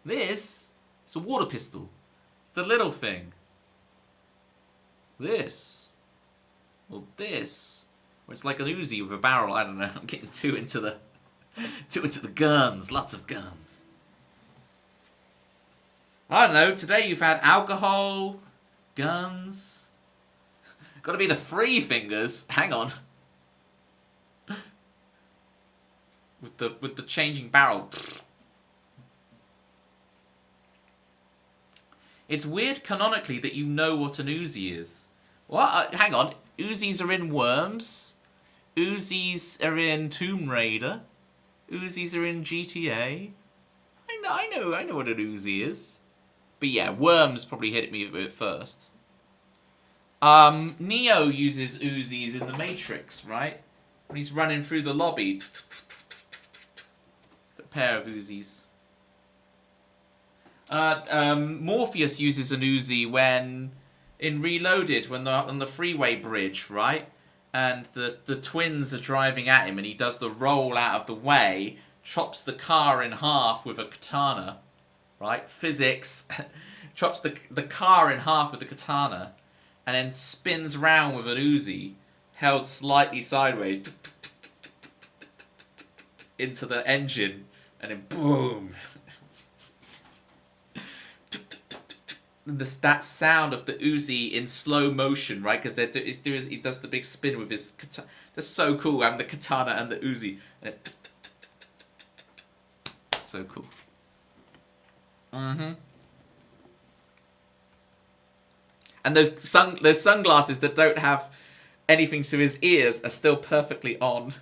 This it's a water pistol. It's the little thing. This, well, this. It's like an Uzi with a barrel. I don't know. I'm getting too into the guns. Lots of guns. I don't know. Today you've had alcohol, guns. Got to be the free fingers. Hang on. With the changing barrel. It's weird canonically that you know what an Uzi is. What? Hang on. Uzis are in Worms. Uzis are in Tomb Raider. Uzis are in GTA. I know what an Uzi is. But yeah, Worms probably hit me at first. Neo uses Uzis in The Matrix, right? When he's running through the lobby. A pair of Uzis. Morpheus uses an Uzi when in Reloaded, when they're on the freeway bridge, right? And the twins are driving at him and he does the roll out of the way, chops the car in half with a katana, right? Physics. Chops the car in half with the katana and then spins round with an Uzi held slightly sideways into the engine and then boom. That sound of the Uzi in slow motion, right? Because he does the big spin with his katana. That's so cool. And the katana and the Uzi. And so cool. And those sunglasses that don't have anything to his ears are still perfectly on.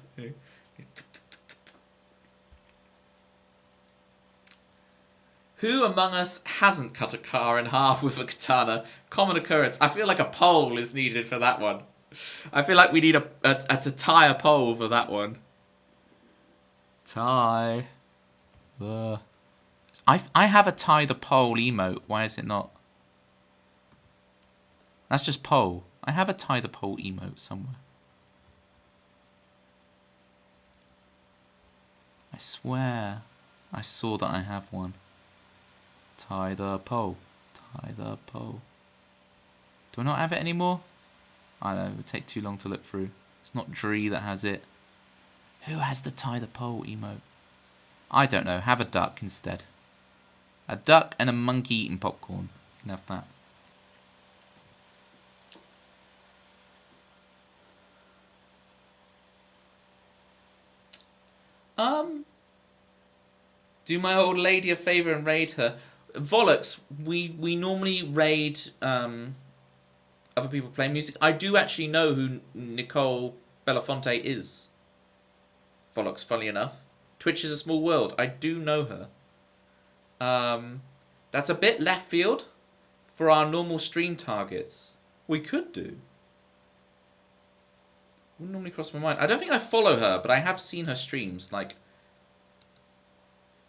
Who among us hasn't cut a car in half with a katana? Common occurrence. I feel like a poll is needed for that one. I feel like we need to tie a poll for that one. Tie the... I have a tie the poll emote. Why is it not? That's just poll. I have a tie the poll emote somewhere. I swear I saw that I have one. Tie the pole. Tie the pole. Do I not have it anymore? I don't know, it would take too long to look through. It's not Dree that has it. Who has the tie the pole emote? I don't know. Have a duck instead. A duck and a monkey eating popcorn. You can have that. Do my old lady a favour and raid her. Vollux, we normally raid other people playing music. I do actually know who Nicole Belafonte is. Vollux, funny enough. Twitch is a small world. I do know her. That's a bit left field for our normal stream targets. We could do. Wouldn't normally cross my mind. I don't think I follow her, but I have seen her streams. Like,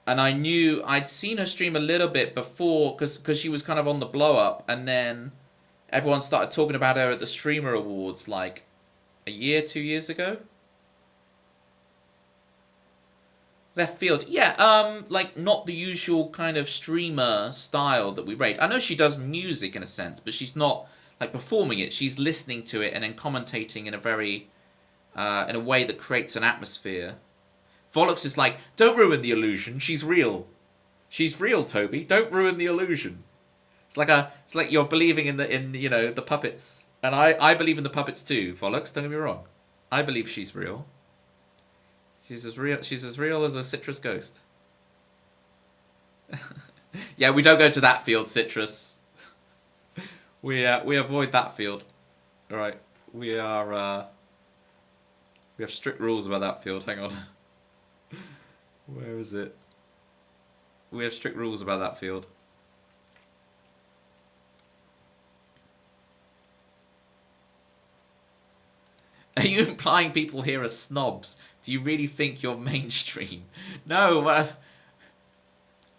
and I knew I'd seen her stream a little bit before because she was kind of on the blow up, and then everyone started talking about her at the Streamer Awards like a year, 2 years ago. Left field, yeah. Like not the usual kind of streamer style that we rate. I know she does music in a sense, but she's not like performing it. She's listening to it and then commentating in a very in a way that creates an atmosphere. Vollux is like, don't ruin the illusion. She's real. She's real, Toby. Don't ruin the illusion. It's like you're believing in the puppets, and I believe in the puppets too. Vollux, don't get me wrong. I believe she's real. She's as real as a citrus ghost. Yeah, we don't go to that field, Citrus. We avoid that field. All right, we have strict rules about that field. Hang on. Where is it? We have strict rules about that field. Are you implying people here are snobs? Do you really think you're mainstream? No.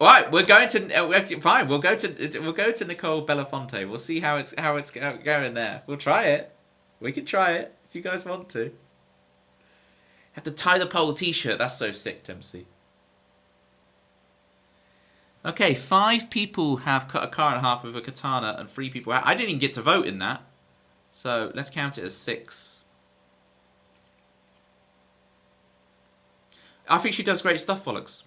All right, we're going to fine. We'll go to Nicole Belafonte. We'll see how it's going there. We'll try it. We can try it if you guys want to. Have to tie the pole T-shirt. That's so sick, Dempsey. Okay, 5 people have cut a car in half with a katana, and 3 people. I didn't even get to vote in that, so let's count it as 6. I think she does great stuff, Vollux.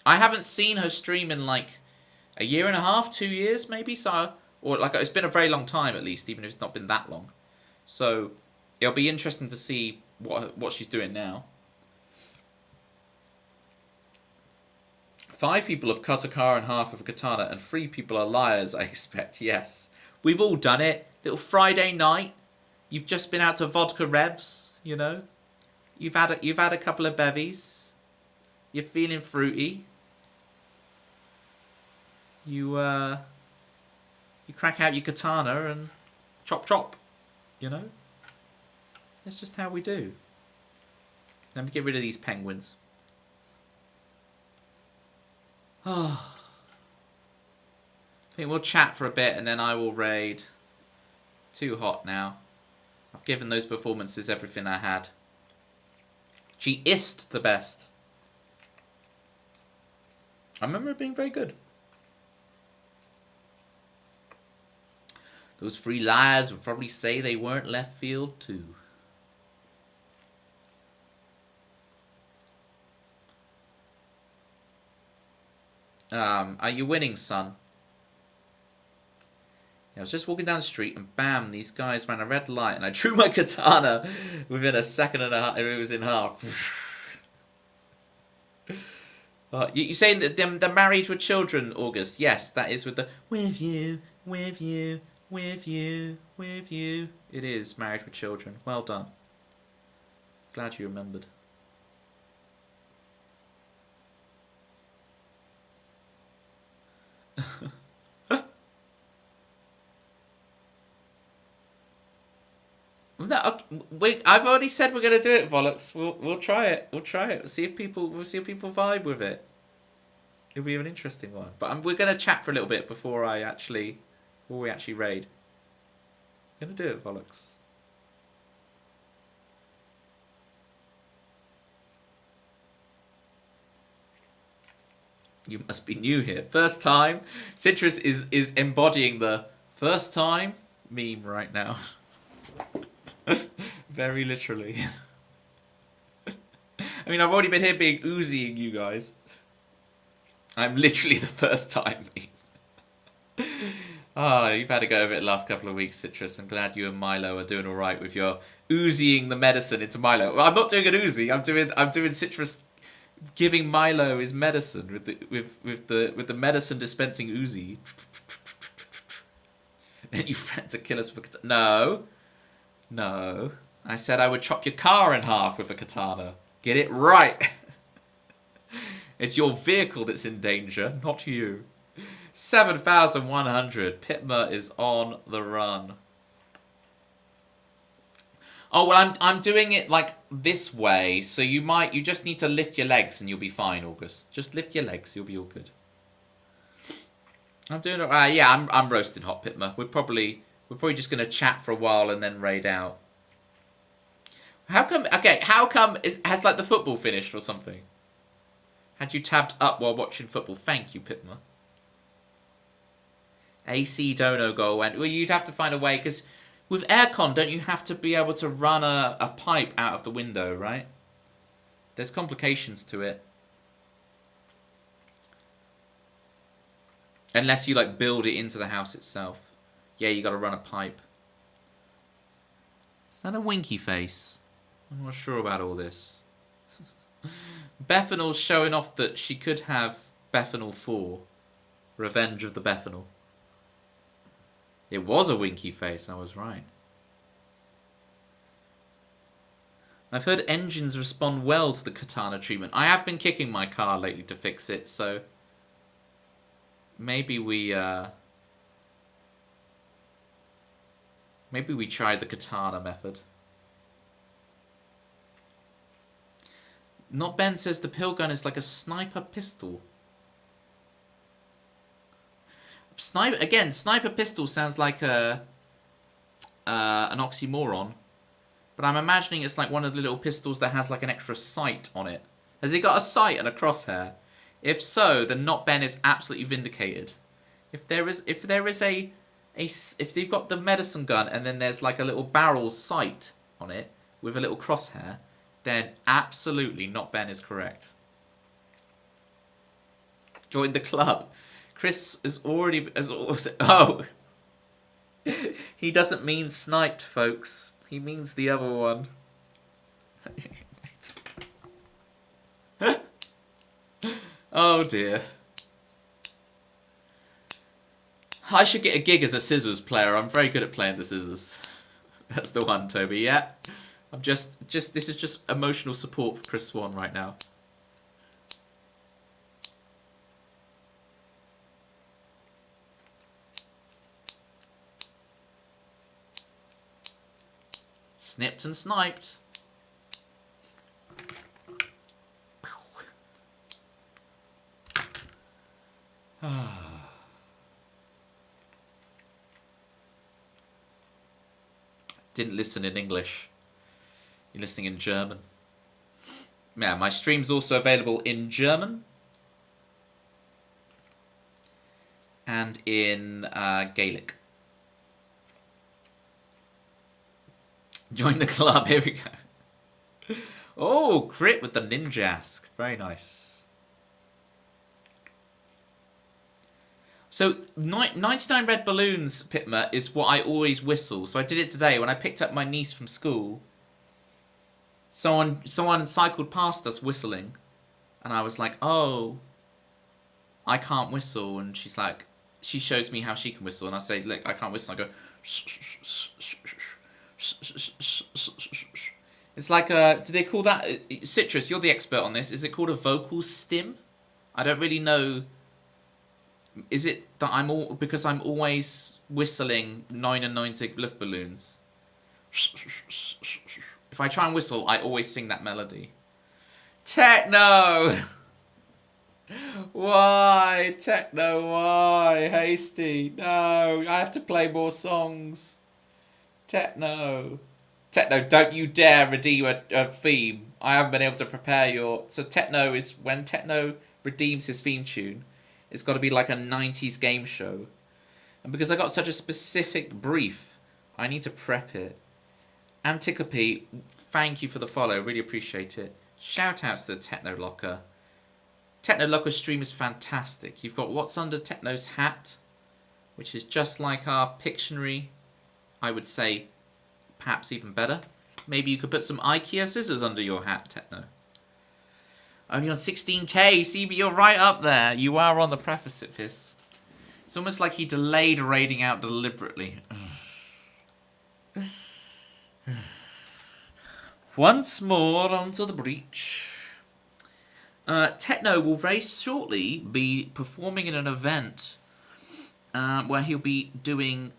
I haven't seen her stream in like a year and a half, 2 years maybe, so or like it's been a very long time at least, even if it's not been that long. So it'll be interesting to see what she's doing now. 5 people have cut a car in half with a katana, and 3 people are liars, I expect. Yes. We've all done it. Little Friday night. You've just been out to Vodka Revs, you know. You've had a couple of bevies. You're feeling fruity. You crack out your katana and chop chop, you know? That's just how we do. Let me get rid of these penguins. Oh. I think we'll chat for a bit and then I will raid. Too hot now. I've given those performances everything I had. She ist the best. I remember it being very good. Those 3 liars would probably say they weren't left field too. Are you winning, son? I was just walking down the street and bam, these guys ran a red light and I drew my katana within a second and a half. It was in half. You saying that they're married with children, August? Yes, that is with the with you. It is married with children. Well done. Glad you remembered. No, I've already said we're gonna do it, Vollux. We'll try it. We'll try it. We'll see if people vibe with it. It'll be an interesting one. But we're gonna chat for a little bit before we actually raid. I'm gonna do it, Vollux. You must be new here. First time. Citrus is embodying the first time meme right now. Very literally. I mean, I've already been here being oozying you guys. I'm literally the first time meme. Oh, you've had to go over it the last couple of weeks, Citrus. I'm glad you and Milo are doing all right with your oozying the medicine into Milo. Well, I'm not doing an oozy. I'm doing Citrus giving Milo his medicine with the medicine dispensing oozy. And you threatened to kill us for No. I said I would chop your car in half with a katana. Get it right. It's your vehicle that's in danger, not you. 7,100. Pitma is on the run. Oh, well, I'm doing it like this way, so you just need to lift your legs and you'll be fine, August. Just lift your legs, you'll be all good. I'm doing it. Yeah, I'm roasting hot, Pitma. We're probably just gonna chat for a while and then raid out. How come? Okay, has like the football finished or something? Had you tabbed up while watching football? Thank you, Pitma. AC Dono goal went. Well, you'd have to find a way because With aircon, don't you have to be able to run a pipe out of the window, right? There's complications to it. Unless you like build it into the house itself. Yeah, you got to run a pipe. Is that a winky face? I'm not sure about all this. Bethanol's showing off that she could have Bethanol 4. Revenge of the Bethanol. It was a winky face, I was right. I've heard engines respond well to the katana treatment. I have been kicking my car lately to fix it, so maybe we try the katana method. Not Ben says the pill gun is like a sniper pistol. Sniper pistol sounds like an oxymoron. But I'm imagining it's like one of the little pistols that has like an extra sight on it. Has it got a sight and a crosshair? If so, then Not Ben is absolutely vindicated. If you've got the medicine gun and then there's like a little barrel sight on it with a little crosshair, then absolutely Not Ben is correct. Join the club. Chris is already... Oh! He doesn't mean sniped, folks. He means the other one. Oh dear. I should get a gig as a scissors player. I'm very good at playing the scissors. That's the one, Toby, yeah. I'm this is just emotional support for Chris Swan right now. Snipped and sniped. Didn't listen in English. You're listening in German. Yeah, my stream's also available in German. And in Gaelic. Join the club, here we go. Oh, crit with the ninjask. Very nice. So, 99 red balloons, Pitma, is what I always whistle. So I did it today when I picked up my niece from school. Someone cycled past us whistling. And I was like, oh, I can't whistle. And she's like, she shows me how she can whistle. And I say, look, I can't whistle. I go... It's like a... Do they call that... Citrus, you're the expert on this. Is it called a vocal stim? I don't really know... Is it that I'm all... Because I'm always whistling 99 Luftballons. If I try and whistle, I always sing that melody. Techno! Why? Techno, why? Hasty. No, I have to play more songs. Techno. Techno, don't you dare redeem a theme. I haven't been able to prepare your... So Techno is... When Techno redeems his theme tune, it's got to be like a 90s game show. And because I got such a specific brief, I need to prep it. Anticope, thank you for the follow. Really appreciate it. Shout outs to the Techno Locker. Techno Locker stream is fantastic. You've got What's Under Techno's Hat, which is just like our Pictionary. I would say perhaps even better. Maybe you could put some IKEA scissors under your hat, Techno. Only on 16k, see, but you're right up there. You are on the precipice. It's almost like he delayed raiding out deliberately. Once more onto the breach. Techno will very shortly be performing in an event where he'll be doing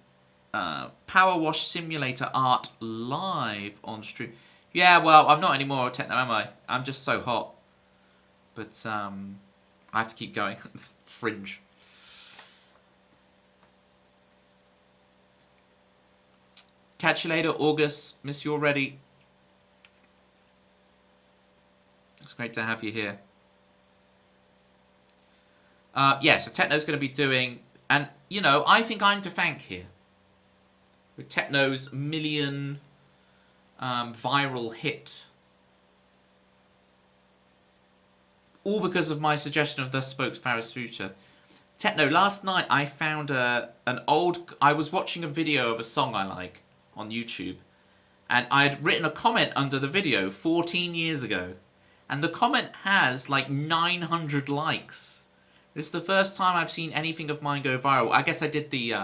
Power Wash Simulator art live on stream. Yeah, well, I'm not anymore Techno, am I? I'm just so hot. But I have to keep going. It's fringe. Catch you later, August. Miss you already. It's great to have you here. Yeah, so Techno's going to be doing... And, you know, I think I'm to thank here. With techno's million viral hit. All because of my suggestion of Thus Spoke Farrah's Future. Techno, last night I found I was watching a video of a song I like on YouTube. And I had written a comment under the video 14 years ago. And the comment has like 900 likes. This is the first time I've seen anything of mine go viral. I guess I did the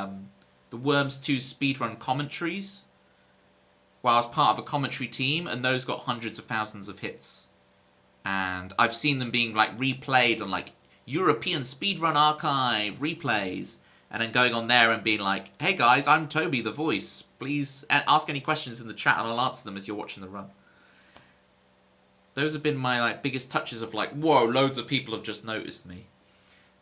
Worms 2 speedrun commentaries. While I was part of a commentary team, and those got hundreds of thousands of hits. And I've seen them being like replayed on like European Speedrun Archive replays. And then going on there and being like, hey guys, I'm Toby the voice. Please ask any questions in the chat and I'll answer them as you're watching the run. Those have been my like biggest touches of like, whoa, loads of people have just noticed me.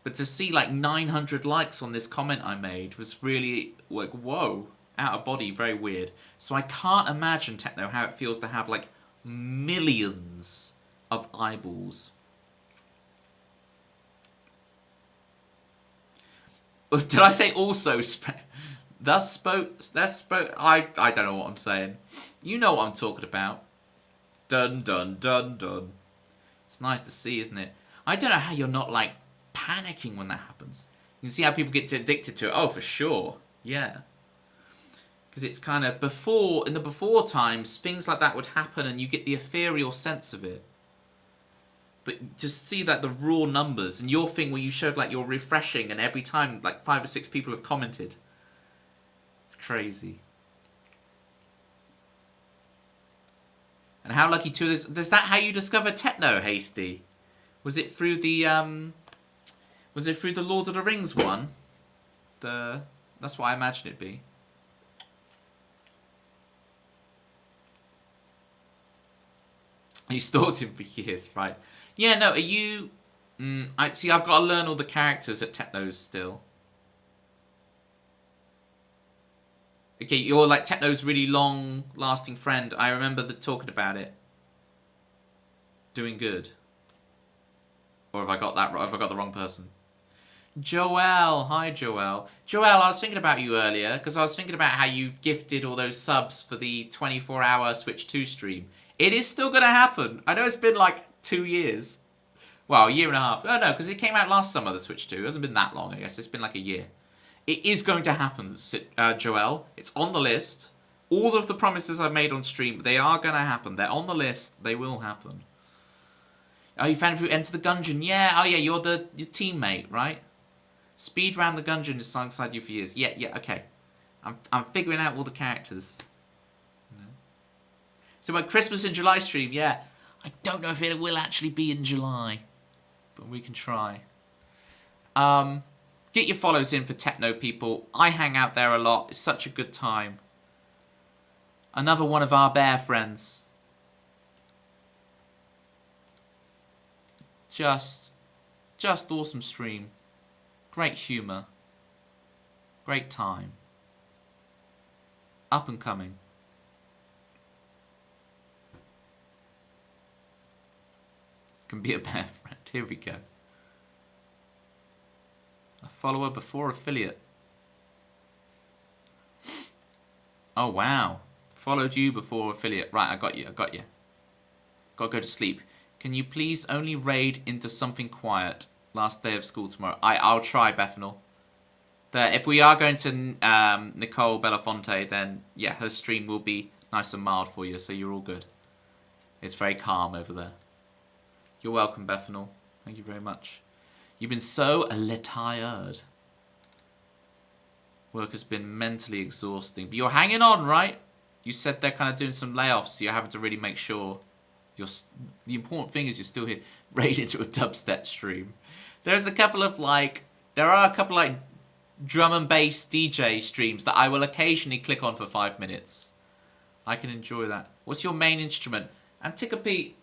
But to see like 900 likes on this comment I made was really like, whoa, out of body, very weird. So I can't imagine, Techno, how it feels to have like millions of eyeballs. Did I say also? Thus spoke. I don't know what I'm saying. You know what I'm talking about. Dun dun dun dun. It's nice to see, isn't it? I don't know how you're not like panicking when that happens. You can see how people get addicted to it. Oh, for sure. Yeah. Because it's kind of in the before times, things like that would happen and you get the ethereal sense of it. But just see that the raw numbers and your thing where you showed like you're refreshing and every time like 5 or 6 people have commented. It's crazy. And how lucky too is that how you discovered techno, Hasty? Was it through the Lord of the Rings one? That's what I imagine it'd be. You stalked him for years, right? Yeah, no, are you... I've got to learn all the characters at Techno's still. Okay, you're like Techno's really long-lasting friend. I remember talking about it. Doing good. Or have I got that right? Have I got the wrong person? Joelle. Hi, Joelle. Joelle, I was thinking about you earlier, because I was thinking about how you gifted all those subs for the 24-hour Switch 2 stream. It is still going to happen. I know it's been like 2 years. Well, a year and a half. Oh, no, because it came out last summer, the Switch 2. It hasn't been that long, I guess. It's been like a year. It is going to happen, Joelle. It's on the list. All of the promises I've made on stream, they are going to happen. They're on the list. They will happen. Oh, you found if you enter the gungeon. Yeah, oh yeah, you're your teammate, right? Speed round the gungeon is alongside you for years. Yeah, okay. I'm figuring out all the characters. So my Christmas in July stream, yeah. I don't know if it will actually be in July. But we can try. Get your follows in for Techno, people. I hang out there a lot. It's such a good time. Another one of our bear friends. Just awesome stream. Great humour. Great time. Up and coming. Can be a bear friend. Here we go. A follower before affiliate. Oh, wow. Followed you before affiliate. Right, I got you. Gotta go to sleep. Can you please only raid into something quiet? Last day of school tomorrow. I'll try, Bethanol. If we are going to Nicole Belafonte, then yeah, her stream will be nice and mild for you, so you're all good. It's very calm over there. You're welcome, Bethanol. Thank you very much. You've been so tired. Work has been mentally exhausting. But you're hanging on, right? You said they're kind of doing some layoffs, so you're having to really make sure. The important thing is you're still here. Raid into a dubstep stream. There are a couple of drum and bass DJ streams that I will occasionally click on for 5 minutes. I can enjoy that. What's your main instrument? Anticope.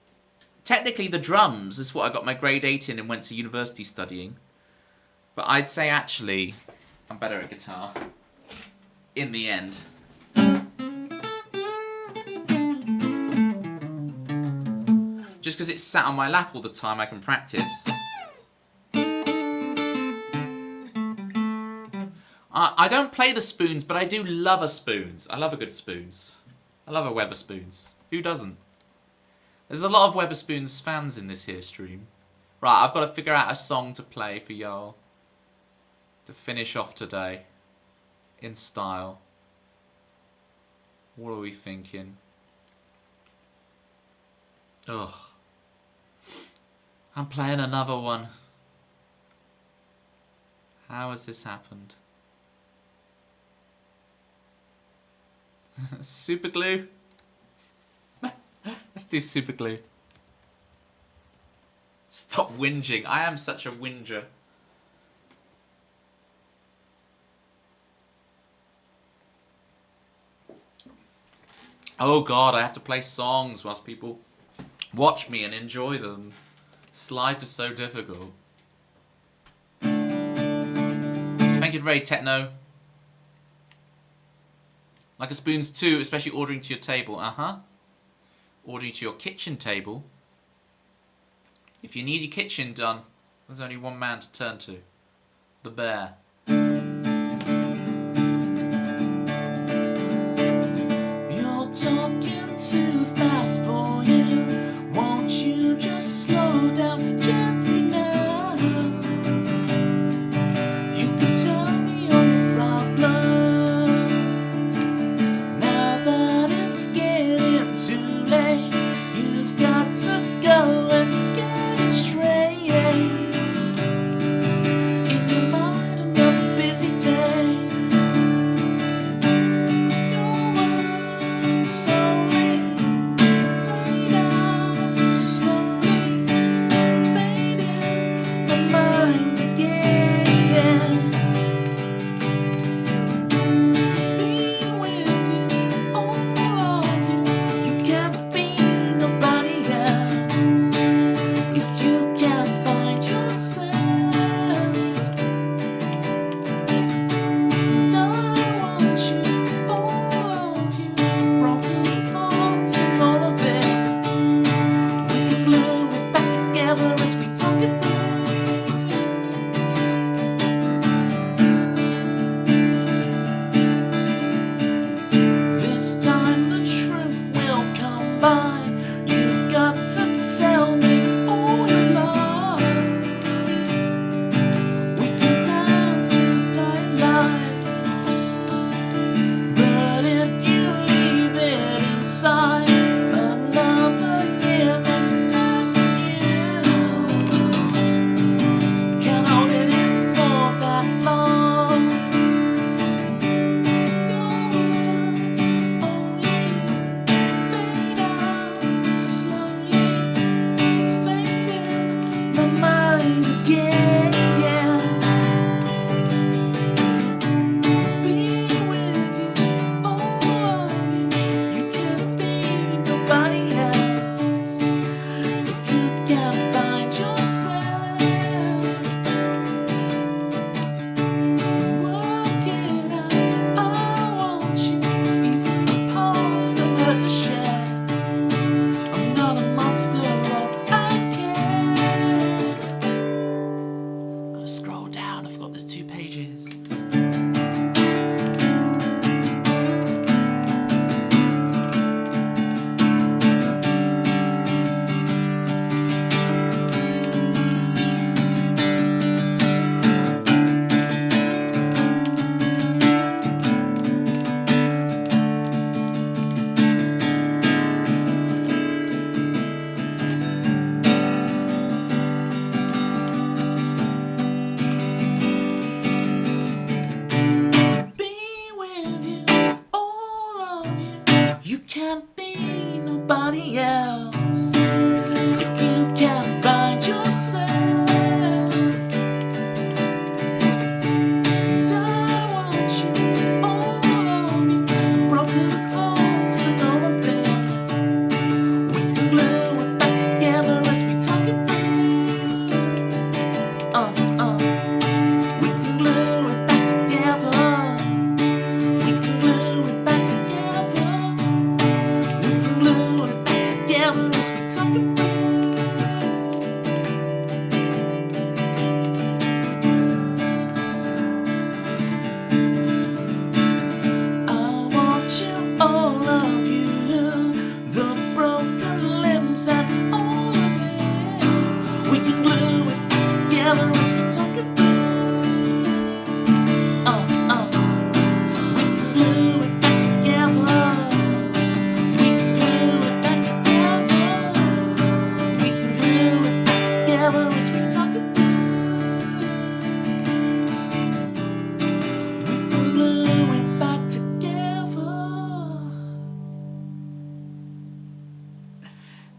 Technically, the drums is what I got my grade 8 in and went to university studying. But I'd say, actually, I'm better at guitar. In the end. Just because it's sat on my lap all the time, I can practice. I don't play the spoons, but I do love a spoons. I love a good spoons. I love a Weatherspoons. Who doesn't? There's a lot of Weatherspoons fans in this here stream. Right, I've got to figure out a song to play for y'all to finish off today in style. What are we thinking? Ugh. I'm playing another one. How has this happened? Super glue? Let's do super glue. Stop whinging. I am such a whinger. Oh god, I have to play songs whilst people watch me and enjoy them. This life is so difficult. Thank you, Ray Techno. Like a spoons too, especially ordering to your table. Ordering to your kitchen table. If you need your kitchen done, there's only one man to turn to. The bear. You're talking too fast for you. Won't you just slow down gently now? You can tell me all your problems. Now that it's getting too late, you've got to go and get it straight. In your mind,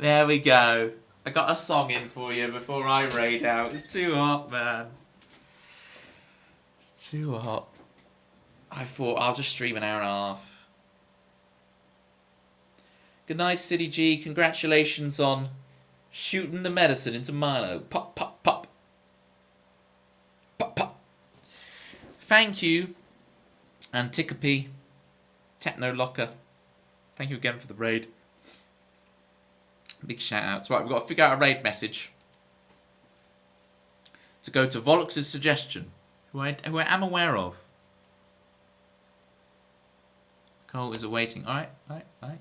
There we go. I got a song in for you before I raid out. It's too hot, man. It's too hot. I thought I'll just stream an hour and a half. Good night, City G. Congratulations on shooting the medicine into Milo. Pop, pop, pop. Pop, pop. Thank you, Anticope, Techno Locker. Thank you again for the raid. Big shout outs. Right, we've got to figure out a raid message to go to Vollux's suggestion, who I am aware of. Cole is awaiting. Alright. Alright.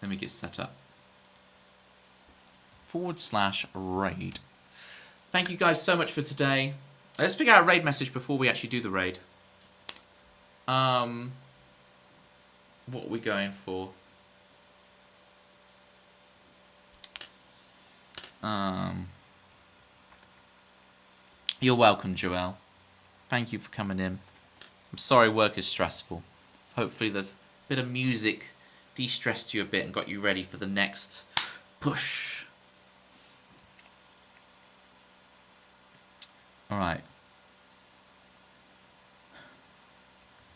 Let me get set up. /raid. Thank you guys so much for today. Let's figure out a raid message before we actually do the raid. What are we going for? You're welcome, Joelle. Thank you for coming in. I'm sorry work is stressful. Hopefully the bit of music de-stressed you a bit and got you ready for the next push. Alright.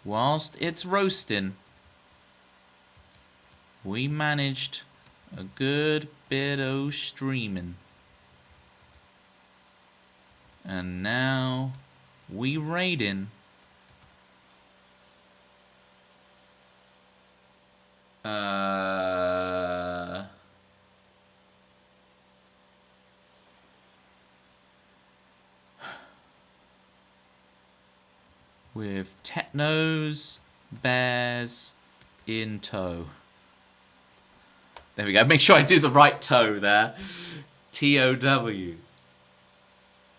Whilst it's roasting, we managed a good bit of streaming. And now we raiding. With Technos Bears in tow. There we go. Make sure I do the right toe there. T-O-W.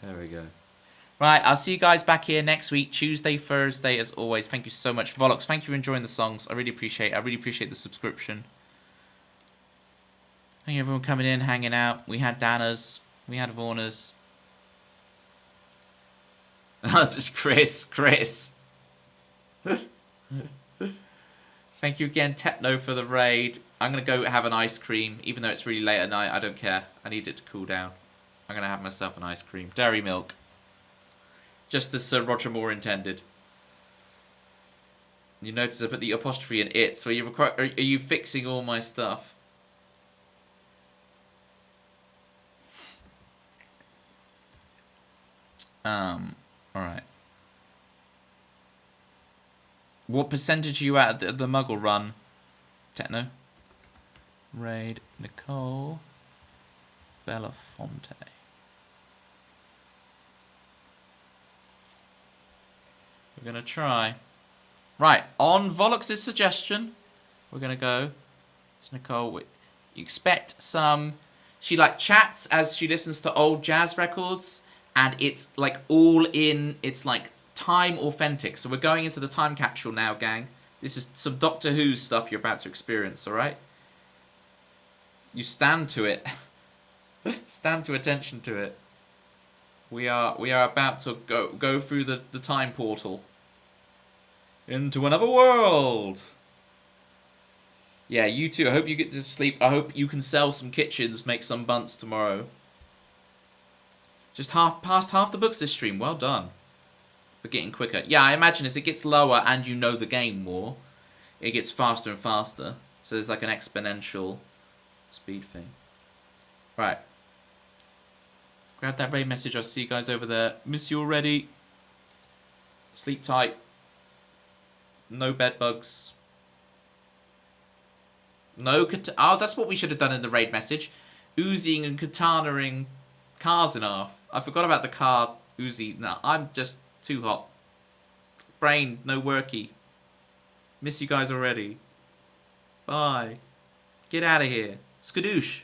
There we go. Right, I'll see you guys back here next week, Tuesday, Thursday, as always. Thank you so much. Vollux, thank you for enjoying the songs. I really appreciate it. I really appreciate the subscription. Thank you everyone coming in, hanging out. We had Danners. We had Vaughners. That's just Chris. Thank you again, Techno, for the raid. I'm going to go have an ice cream, even though it's really late at night. I don't care. I need it to cool down. I'm going to have myself an ice cream. Dairy milk. Just as Sir Roger Moore intended. You notice I put the apostrophe in it, so are you fixing all my stuff? Alright. What percentage are you at the Muggle run, Techno? Raid Nicole Belafonte. We're going to try. Right, on Vollux's suggestion, we're going to go to Nicole. You expect some... She like chats as she listens to old jazz records, and it's like all in... It's like time authentic. So we're going into the time capsule now, gang. This is some Doctor Who stuff you're about to experience, alright? You stand to it. Stand to attention to it. We are about to go through the time portal into another world. Yeah, you too. I hope you get to sleep. I hope you can sell some kitchens, make some bunts tomorrow. Just past half the books this stream. Well done. But getting quicker. Yeah, I imagine as it gets lower and you know the game more, it gets faster and faster. So there's like an exponential speed thing. Right. Grab that raid message. I'll see you guys over there. Miss you already. Sleep tight. No bed bugs. No oh, that's what we should have done in the raid message. Oozing and katanaing cars in half. I forgot about the car Uzi. No, I'm just too hot. Brain, no worky. Miss you guys already. Bye. Get out of here. Skadoosh.